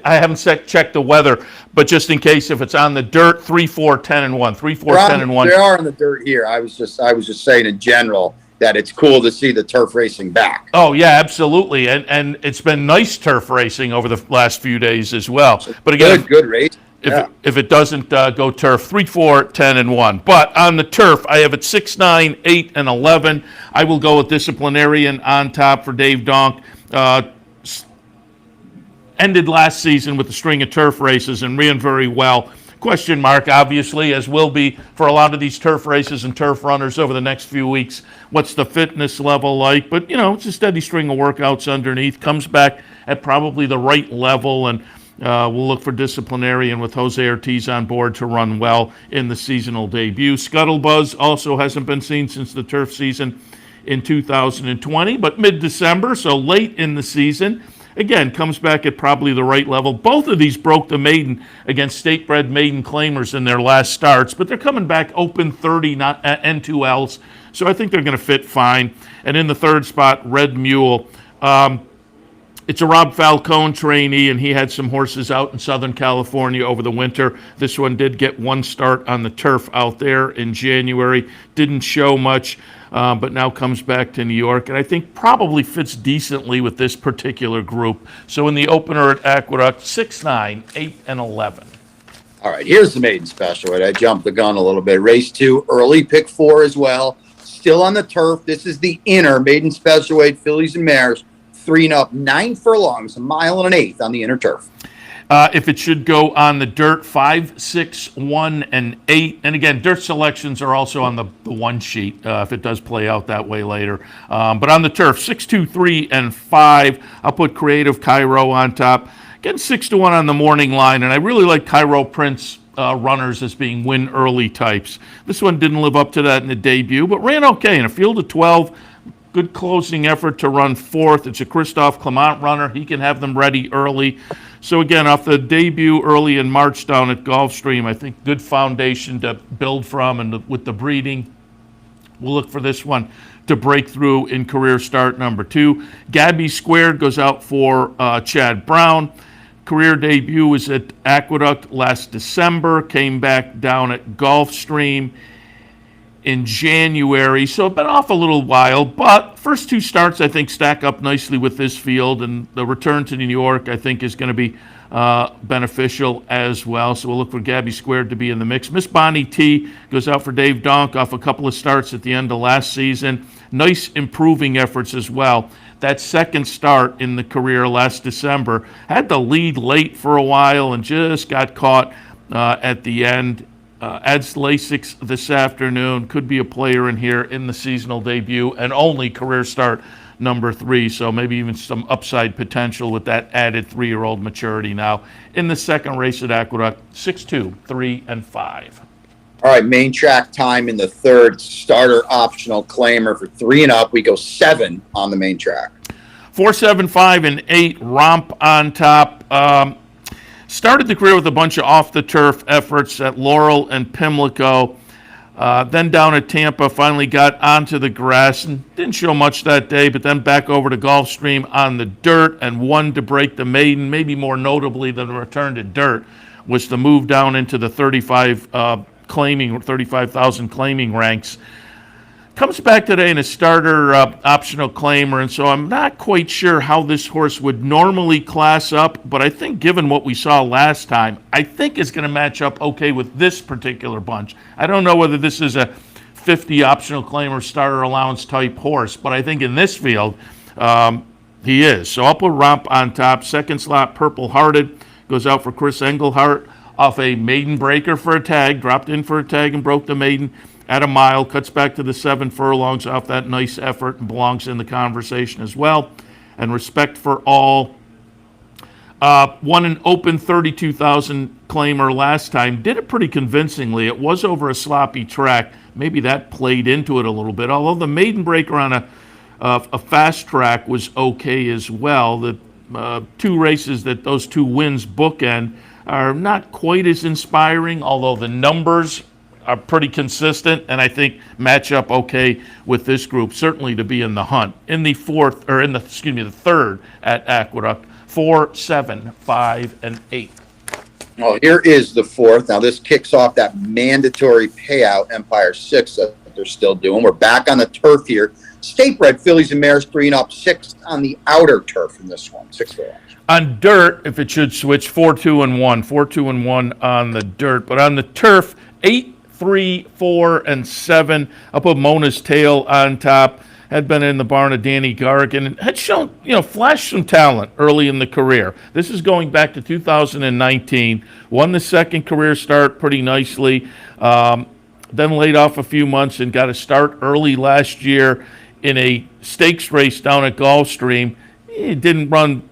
haven't checked the weather, but just in case, if it's on the dirt, 3, 4, 10, and 1. 3, 4, 10, and 1. They are on the dirt here. I was just saying in general that it's cool to see the turf racing back. Oh yeah, absolutely, and it's been nice turf racing over the last few days as well. But again, good race. If it doesn't go turf, 3, 4, 10, and 1. But on the turf, I have it 6, 9, 8, and 11. I will go with Disciplinarian on top for Dave Donk. Ended last season with a string of turf races and ran very well. Question mark, obviously, as will be for a lot of these turf races and turf runners over the next few weeks. What's the fitness level like? But, it's a steady string of workouts underneath. Comes back at probably the right level, and we'll look for Disciplinarian with Jose Ortiz on board to run well in the seasonal debut. Scuttlebuzz also hasn't been seen since the turf season in 2020, but mid-December, so late in the season. Again, comes back at probably the right level. Both of these broke the maiden against state-bred maiden claimers in their last starts, but they're coming back open 30 N2Ls, so I think they're going to fit fine. And in the third spot, Red Mule. It's a Rob Falcone trainee, and he had some horses out in Southern California over the winter. This one did get one start on the turf out there in January. Didn't show much, but now comes back to New York, and I think probably fits decently with this particular group. So in the opener at Aqueduct, 6, 9, 8, and 11. All right, here's the maiden special. I jumped the gun a little bit. Race 2, early pick 4 as well. Still on the turf. This is the inner maiden special weight fillies and mares. 3 and up, 9 furlongs, 1 mile and an eighth on the inner turf. If it should go on the dirt, 5, 6, 1, and 8. And again, dirt selections are also on the 1 sheet if it does play out that way later. But on the turf, 6, 2, 3, and 5. I'll put Creative Cairo on top. Again, 6 to 1 on the morning line, and I really like Cairo Prince runners as being win early types. This one didn't live up to that in the debut, but ran okay in a field of 12. Good closing effort to run 4th. It's a Christophe Clement runner. He can have them ready early. So again, off the debut early in March down at Gulfstream, I think good foundation to build from, and with the breeding, we'll look for this one to break through in career start number 2. Gabby Squared goes out for Chad Brown. Career debut was at Aqueduct last December, came back down at Gulfstream in January, so been off a little while, but first 2 starts I think stack up nicely with this field, and the return to New York I think is going to be beneficial as well. So we'll look for Gabby Squared to be in the mix. Miss Bonnie T goes out for Dave Donk off a couple of starts at the end of last season. Nice improving efforts as well. That second start in the career last December, had the lead late for a while and just got caught at the end. Adds Lasix this afternoon, could be a player in here in the seasonal debut, and only career start number 3, so maybe even some upside potential with that added 3-year-old maturity now. In the second race at Aqueduct, 6, 2, 3, and 5. All right, main track time in the third, starter optional claimer for 3 and up. We go 7 on the main track. 4, 7, 5, and 8, Romp on top. Started the career with a bunch of off-the-turf efforts at Laurel and Pimlico. Then down at Tampa, finally got onto the grass and didn't show much that day, but then back over to Gulfstream on the dirt and won to break the maiden. Maybe more notably than the return to dirt was the move down into the 35,000 claiming ranks. Comes back today in a starter optional claimer, and so I'm not quite sure how this horse would normally class up, but I think given what we saw last time, I think it's going to match up okay with this particular bunch. I don't know whether this is a 50 optional claimer starter allowance type horse, but I think in this field, he is. So I'll put Romp on top. Second slot, Purple Hearted, goes out for Chris Englehart off a maiden breaker for a tag, dropped in for a tag and broke the maiden at a mile, cuts back to the 7 furlongs off that nice effort and belongs in the conversation as well. And Respect for All won an open 32,000 claimer last time, did it pretty convincingly. It was over a sloppy track. Maybe that played into it a little bit, although the maiden breaker on a fast track was okay as well. The two races that those two wins bookend are not quite as inspiring, although the numbers are pretty consistent, and I think match up okay with this group, certainly to be in the hunt. In the the third at Aqueduct, 4, 7, 5, and 8. Well, here is the fourth. Now, this kicks off that mandatory payout Empire 6 that they're still doing. We're back on the turf here. State-bred fillies and mares 3-up, 6 on the outer turf in this one. 6 furlongs. On dirt, if it should switch, 4, 2, and 1. 4, 2, and 1 on the dirt. But on the turf, 8, 3, 4, and 7. I'll put Mona's Tail on top. Had been in the barn of Danny Garrigan and had shown, flashed some talent early in the career. This is going back to 2019. Won the second career start pretty nicely. Then laid off a few months and got a start early last year in a stakes race down at Gulfstream. It didn't run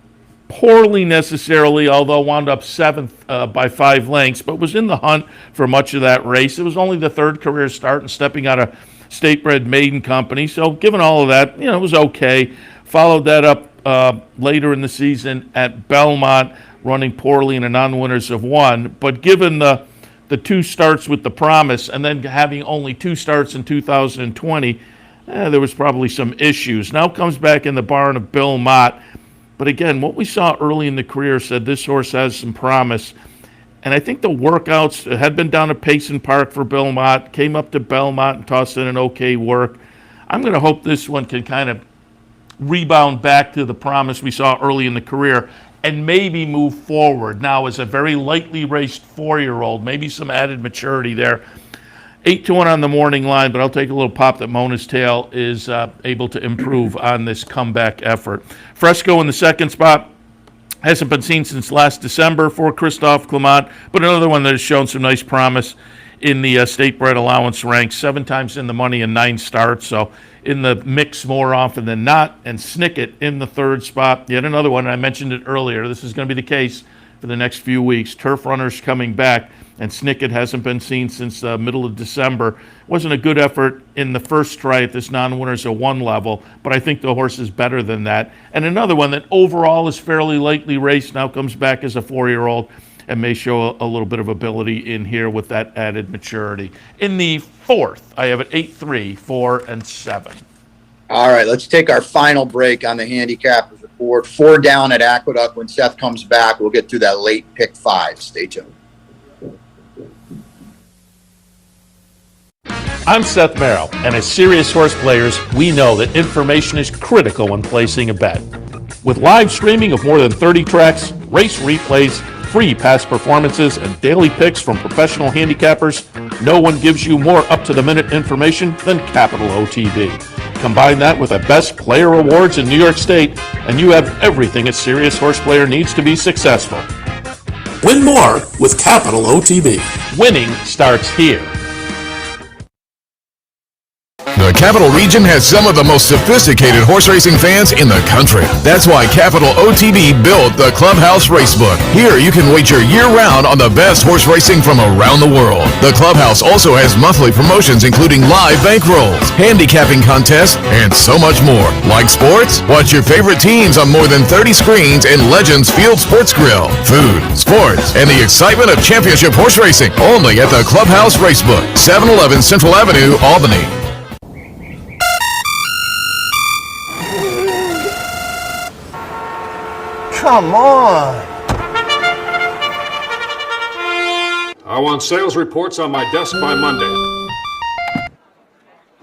poorly necessarily, although wound up 7th by 5 lengths, but was in the hunt for much of that race. It was only the third career start and stepping out of state-bred maiden company. So given all of that, it was okay. Followed that up later in the season at Belmont, running poorly in a non-winners of 1. But given the 2 starts with the promise and then having only 2 starts in 2020, there was probably some issues. Now comes back in the barn of Bill Mott. But again, what we saw early in the career said this horse has some promise. And I think the workouts had been down at Payson Park for Bill Mott, came up to Belmont and tossed in an okay work. I'm going to hope this one can kind of rebound back to the promise we saw early in the career and maybe move forward now as a very lightly raced 4-year-old, maybe some added maturity there. 8-1 on the morning line, but I'll take a little pop that Mona's Tail is able to improve on this comeback effort. Fresco in the second spot. Hasn't been seen since last December for Christophe Clement, but another one that has shown some nice promise in the state-bred allowance ranks. 7 times in the money and 9 starts, so in the mix more often than not. And Snicket in the third spot. Yet another one, I mentioned it earlier. This is going to be the case for the next few weeks. Turf runners coming back, and Snicket hasn't been seen since the middle of December. Wasn't a good effort in the first try at this non-winners of 1 level, but I think the horse is better than that. And another one that overall is fairly lightly raced, now comes back as a 4-year-old and may show a little bit of ability in here with that added maturity. In the fourth, I have it 8, 3, 4, and 7. All right, let's take our final break on the Handicappers Report. 4 down at Aqueduct. When Seth comes back, we'll get through that late pick 5. Stay tuned. I'm Seth Merrow, and as serious horse players, we know that information is critical when placing a bet. With live streaming of more than 30 tracks, race replays, free past performances, and daily picks from professional handicappers, no one gives you more up-to-the-minute information than Capital OTB. Combine that with the best player awards in New York State, and you have everything a serious horse player needs to be successful. Win more with Capital OTB. Winning starts here. The The Capital Region has some of the most sophisticated horse racing fans in the country. That's why Capital OTB built the Clubhouse Racebook. Here you can wager year-round on the best horse racing from around the world. The Clubhouse also has monthly promotions including live bankrolls, handicapping contests, and so much more. Like sports? Watch your favorite teams on more than 30 screens in Legends Field Sports Grill. Food, sports, and the excitement of championship horse racing. Only at the Clubhouse Racebook, 711 Central Avenue, Albany. Come on! I want sales reports on my desk by Monday.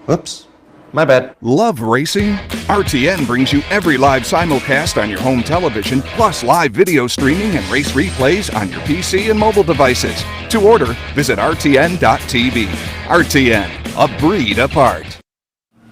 Oops. My bad. Love racing? RTN brings you every live simulcast on your home television, plus live video streaming and race replays on your PC and mobile devices. To order, visit rtn.tv. RTN, a breed apart.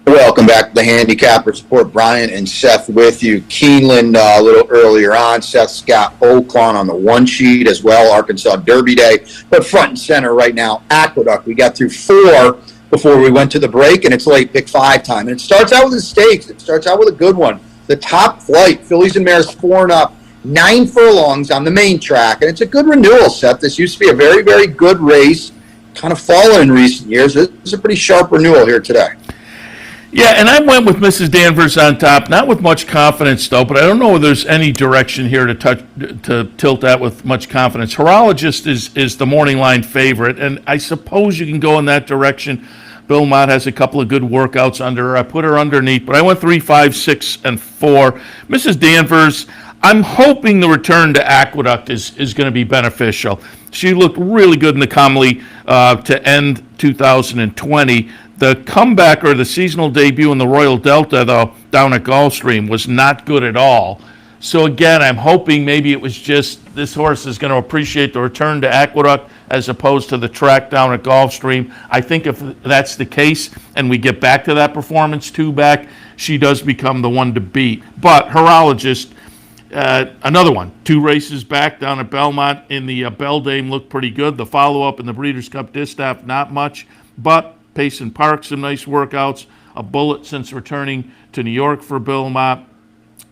Welcome back to the Handicapper Support. Brian and Seth with you. Keeneland a little earlier on. Seth's got Oaklawn on the one sheet as well. Arkansas Derby Day. But front and center right now, Aqueduct. We got through 4 before we went to the break, and it's late pick 5 time. And it starts out with the stakes. It starts out with a good one. The Top Flight, Fillies and Mares 4-up, 9 furlongs on the main track. And it's a good renewal, Seth. This used to be a very, very good race. Kind of fallen in recent years. This is a pretty sharp renewal here today. Yeah, and I went with Mrs. Danvers on top, not with much confidence though, but I don't know if there's any direction here to tilt that with much confidence. Horologist is the morning line favorite, and I suppose you can go in that direction. Bill Mott has a couple of good workouts under her. I put her underneath, but I went 3, 5, 6, and 4. Mrs. Danvers, I'm hoping the return to Aqueduct is going to be beneficial. She looked really good in the Comley to end 2020. The comeback or the seasonal debut in the Royal Delta, though, down at Gulfstream was not good at all. So again, I'm hoping maybe it was just this horse is going to appreciate the return to Aqueduct as opposed to the track down at Gulfstream. I think if that's the case and we get back to that performance 2 back, she does become the one to beat. But Horologist, another one, 2 races back down at Belmont in the Beldame looked pretty good. The follow-up in the Breeders' Cup Distaff, not much, but Payson Park, some nice workouts, a bullet since returning to New York for Bill Mott.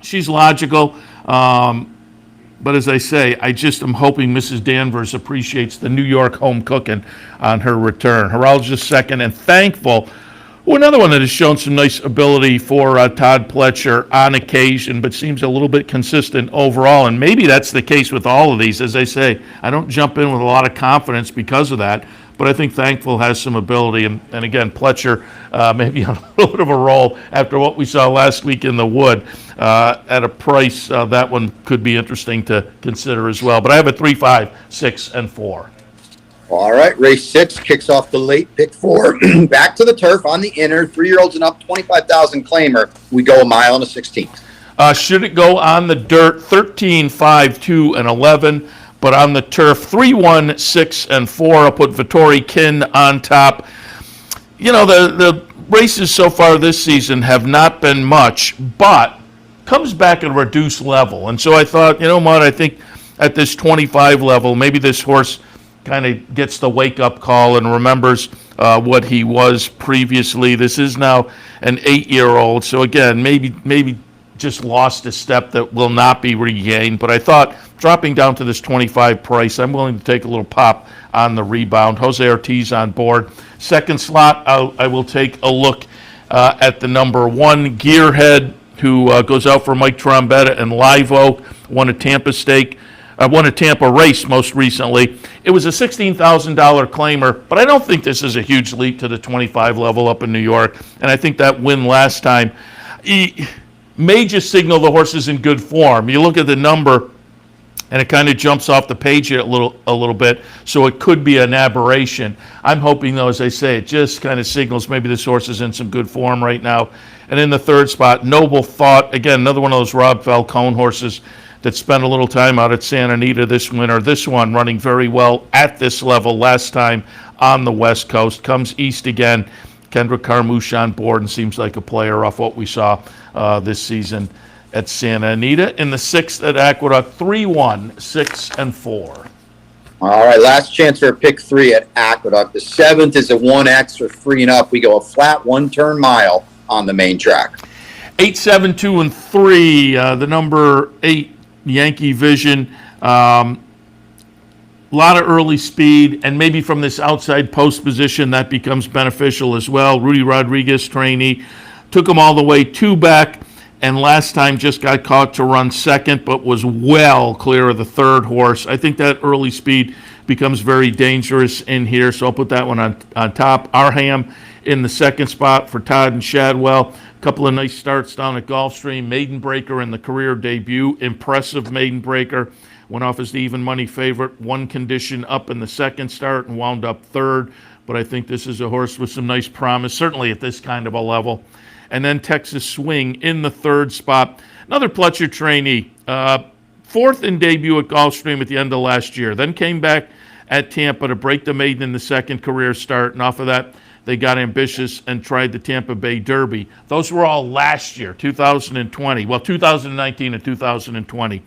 She's logical, but as I say, I just am hoping Mrs. Danvers appreciates the New York home cooking on her return. Horologist second, and Thankful, another one that has shown some nice ability for Todd Pletcher on occasion, but seems a little bit consistent overall, and maybe that's the case with all of these. As I say, I don't jump in with a lot of confidence because of that, but I think Thankful has some ability, and again, Pletcher maybe on a little bit of a roll after what we saw last week in the Wood. At a price, that one could be interesting to consider as well. But I have a 3, 5, 6, and 4. All right, race 6 kicks off the late pick 4. Back to the turf on the inner, 3-year-olds and up, 25,000 claimer. We go a mile and a 16th. Should it go on the dirt, 13, 5, 2, and 11. But on the turf, 3, 1, 6, and 4. I'll put Vittori Kin on top. You know, the races so far this season have not been much, but comes back at a reduced level. And so I thought, you know what, I think at this 25 level, maybe this horse kind of gets the wake-up call and remembers what he was previously. This is now an 8-year-old, so again, maybe just lost a step that will not be regained. But I thought, dropping down to this 25 price, I'm willing to take a little pop on the rebound. Jose Ortiz on board. Second slot, I will take a look at the number 1, Gearhead, who goes out for Mike Trombetta and Live Oak, won a Tampa race most recently. It was a $16,000 claimer, but I don't think this is a huge leap to the 25 level up in New York. And I think that win last time may just signal the horse is in good form. You look at the number, and it kind of jumps off the page a little bit, so it could be an aberration. I'm hoping, though, as I say, it just kind of signals maybe this horse is in some good form right now. And in the third spot, Noble Thought, again, another one of those Rob Falcone horses that spent a little time out at Santa Anita this winter. This one running very well at this level last time on the West Coast. Comes east again. Kendrick Carmouche on board and seems like a player off what we saw this season at Santa Anita. In the 6th at Aqueduct, 3, 1, 6, and 4. All right, last chance for a pick 3 at Aqueduct. The 7th is a 1X for 3 and up. We go a flat 1-turn mile on the main track. 8, 7, 2, and 3. The number 8 Yankee Vision. A lot of early speed, and maybe from this outside post position that becomes beneficial as well. Rudy Rodriguez, trainee, took him all the way 2 back, and last time just got caught to run second, but was well clear of the 3rd horse. I think that early speed becomes very dangerous in here, so I'll put that one on top. Arham in the 2nd spot for Todd and Shadwell. A couple of nice starts down at Gulfstream. Maiden Breaker in the career debut. Impressive Maiden Breaker. Went off as the even money favorite. 1 condition up in the 2nd start and wound up 3rd. But I think this is a horse with some nice promise, certainly at this kind of a level. And then Texas Swing in the 3rd spot. Another Pletcher trainee. 4th in debut at Gulfstream at the end of last year. Then came back at Tampa to break the maiden in the 2nd career start. And off of that, they got ambitious and tried the Tampa Bay Derby. Those were all last year, 2020. Well, 2019 and 2020.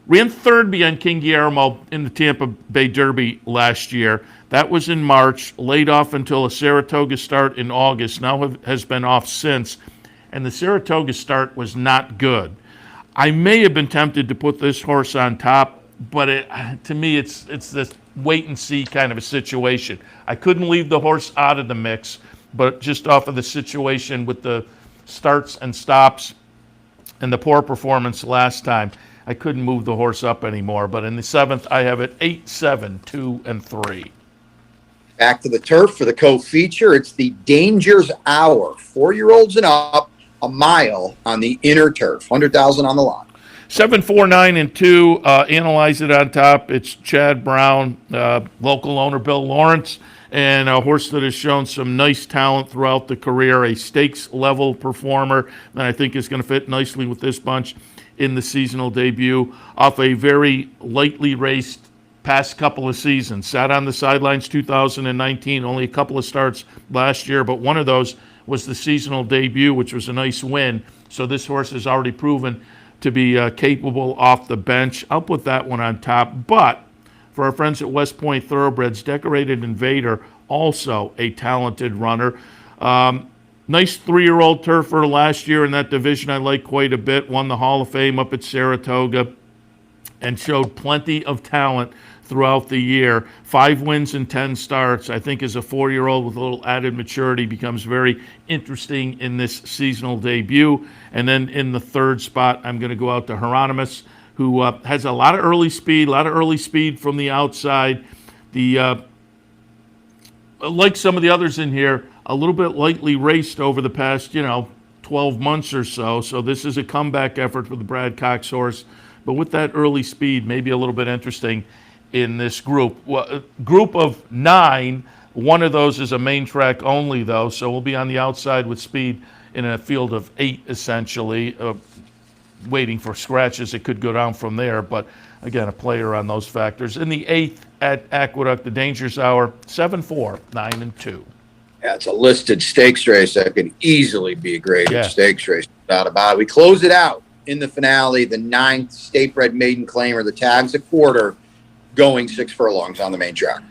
Ran 3rd behind King Guillermo in the Tampa Bay Derby last year. That was in March, laid off until a Saratoga start in August. Now has been off since, and the Saratoga start was not good. I may have been tempted to put this horse on top, but to me, it's this wait-and-see kind of a situation. I couldn't leave the horse out of the mix, but just off of the situation with the starts and stops and the poor performance last time, I couldn't move the horse up anymore. But in the 7th, I have it 8, 7, 2, and 3. Back to the turf for the co-feature. It's the Danger's Hour. 4-year-olds and up, a mile on the inner turf. 100,000 on the line. 7, 4, 9, and 2. Analyze it on top. It's Chad Brown, local owner Bill Lawrence, and a horse that has shown some nice talent throughout the career, a stakes-level performer that I think is going to fit nicely with this bunch in the seasonal debut, off a very lightly raced past couple of seasons. Sat on the sidelines 2019, only a couple of starts last year, but one of those was the seasonal debut, which was a nice win. So this horse has already proven to be capable off the bench. I'll put that one on top. But for our friends at West Point Thoroughbreds, Decorated Invader, also a talented runner. Nice 3-year-old turfer last year in that division I like quite a bit. Won the Hall of Fame up at Saratoga and showed plenty of talent throughout the year. 5 wins and 10 starts. I think as a 4-year-old with a little added maturity becomes very interesting in this seasonal debut. And then in the 3rd spot, I'm going to go out to Hieronymus, who has a lot of early speed from the outside. Like some of the others in here, a little bit lightly raced over the past, 12 months or so. So this is a comeback effort for the Brad Cox horse. But with that early speed, maybe a little bit interesting in this group. Well, a group of 9, one of those is a main track only, though. So we'll be on the outside with speed in a field of 8, essentially, waiting for scratches. It could go down from there. But again, a player on those factors. In the 8th at Aqueduct, the Danger's Hour, 7, 4, 9, and 2. Yeah, it's a listed stakes race that could easily be a graded stakes race. Without about it. We close it out in the finale, the 9th State Bred Maiden Claimer. The tag's a quarter, going 6 furlongs on the main track.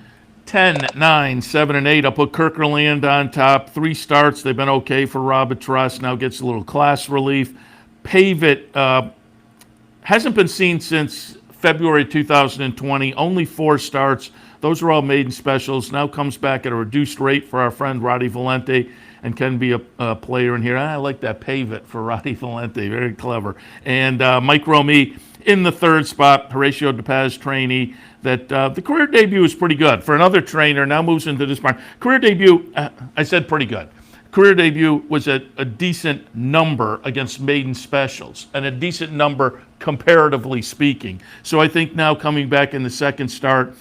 10, 9, 7, and 8. I'll put Kirkerland on top. 3 starts. They've been okay for Robert Truss. Now gets a little class relief. Pave It hasn't been seen since February 2020. Only 4 starts. Those are all maiden specials. Now comes back at a reduced rate for our friend Roddy Valente and can be a player in here. I like that Pave It for Roddy Valente. Very clever. And Mike Romey in the 3rd spot, Horatio DePaz trainee. That the career debut was pretty good. For another trainer, now moves into this part. Career debut, I said pretty good. Career debut was a decent number against maiden specials and a decent number comparatively speaking. So I think now coming back in the 2nd start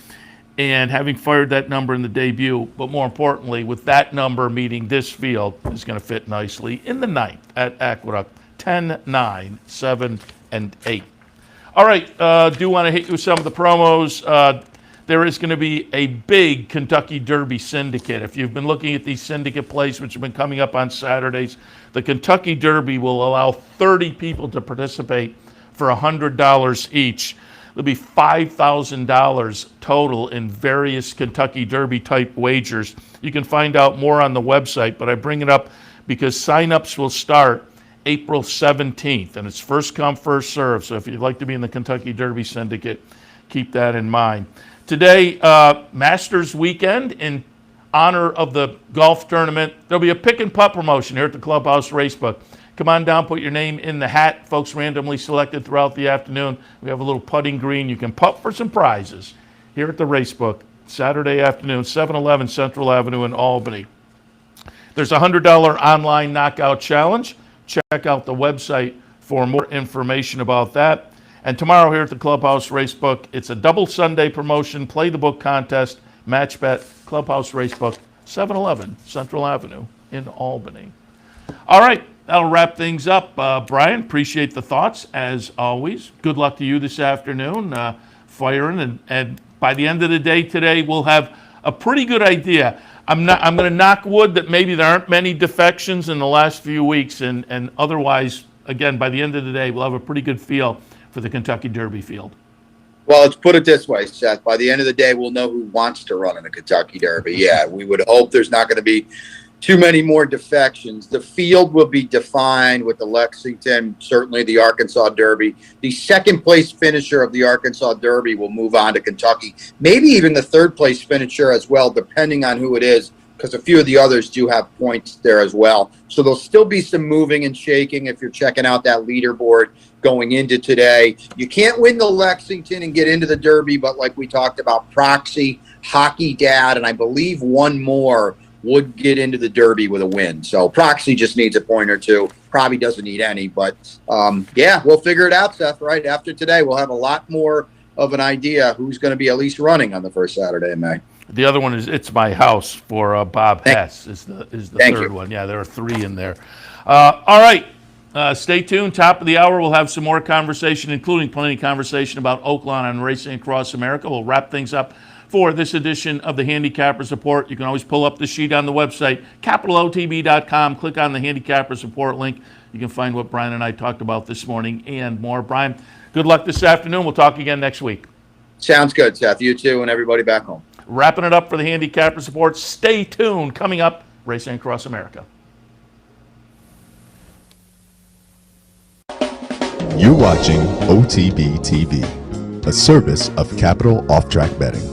and having fired that number in the debut, but more importantly, with that number meeting this field, is going to fit nicely in the 9th at Aqueduct. 10, 9, 7, and 8. All right, do want to hit you with some of the promos. There is going to be a big Kentucky Derby syndicate. If you've been looking at these syndicate plays, which have been coming up on Saturdays, the Kentucky Derby will allow 30 people to participate for $100 each. There'll be $5,000 total in various Kentucky Derby type wagers. You can find out more on the website, but I bring it up because sign-ups will start April 17th, and it's first come, first serve. So if you'd like to be in the Kentucky Derby Syndicate, keep that in mind. Today, Masters weekend in honor of the golf tournament. There'll be a pick and putt promotion here at the Clubhouse Racebook. Come on down, put your name in the hat. Folks randomly selected throughout the afternoon. We have a little putting green. You can putt for some prizes here at the Racebook, Saturday afternoon, 711 Central Avenue in Albany. There's a $100 online knockout challenge. Check out the website for more information about that. And tomorrow here at the Clubhouse Racebook, it's a double Sunday promotion, play the book contest, match bet, Clubhouse Racebook, 711 Central Avenue in Albany. All right. That'll wrap things up. Brian, appreciate the thoughts, as always. Good luck to you this afternoon, firing. And by the end of the day today, we'll have a pretty good idea. I'm going to knock wood that maybe there aren't many defections in the last few weeks. And otherwise, again, by the end of the day, we'll have a pretty good feel for the Kentucky Derby field. Well, let's put it this way, Seth. By the end of the day, we'll know who wants to run in the Kentucky Derby. Yeah, we would hope there's not going to be too many more defections. The field will be defined with the Lexington, certainly the Arkansas Derby. The second place finisher of the Arkansas Derby will move on to Kentucky. Maybe even the third place finisher as well, depending on who it is, because a few of the others do have points there as well. So there'll still be some moving and shaking if you're checking out that leaderboard going into today. You can't win the Lexington and get into the Derby, but like we talked about, Proxy, Hockey Dad, and I believe one more would get into the Derby with a win. So Proxy just needs a point or two. Probably doesn't need any, but yeah, we'll figure it out, Seth, right? After today, we'll have a lot more of an idea who's going to be at least running on the first Saturday in May. The other one is It's My House for Bob Hess is the third one. Yeah, there are 3 in there. All right. Stay tuned. Top of the hour, we'll have some more conversation, including plenty of conversation about Oaklawn and racing across America. We'll wrap things up for this edition of the Handicapper Support. You can always pull up the sheet on the website, capitalotb.com. Click on the Handicapper Support link. You can find what Brian and I talked about this morning and more. Brian, good luck this afternoon. We'll talk again next week. Sounds good, Seth. You too, and everybody back home. Wrapping it up for the Handicapper Support. Stay tuned. Coming up, Racing Across America. You're watching OTB TV, a service of Capital Off Track Betting.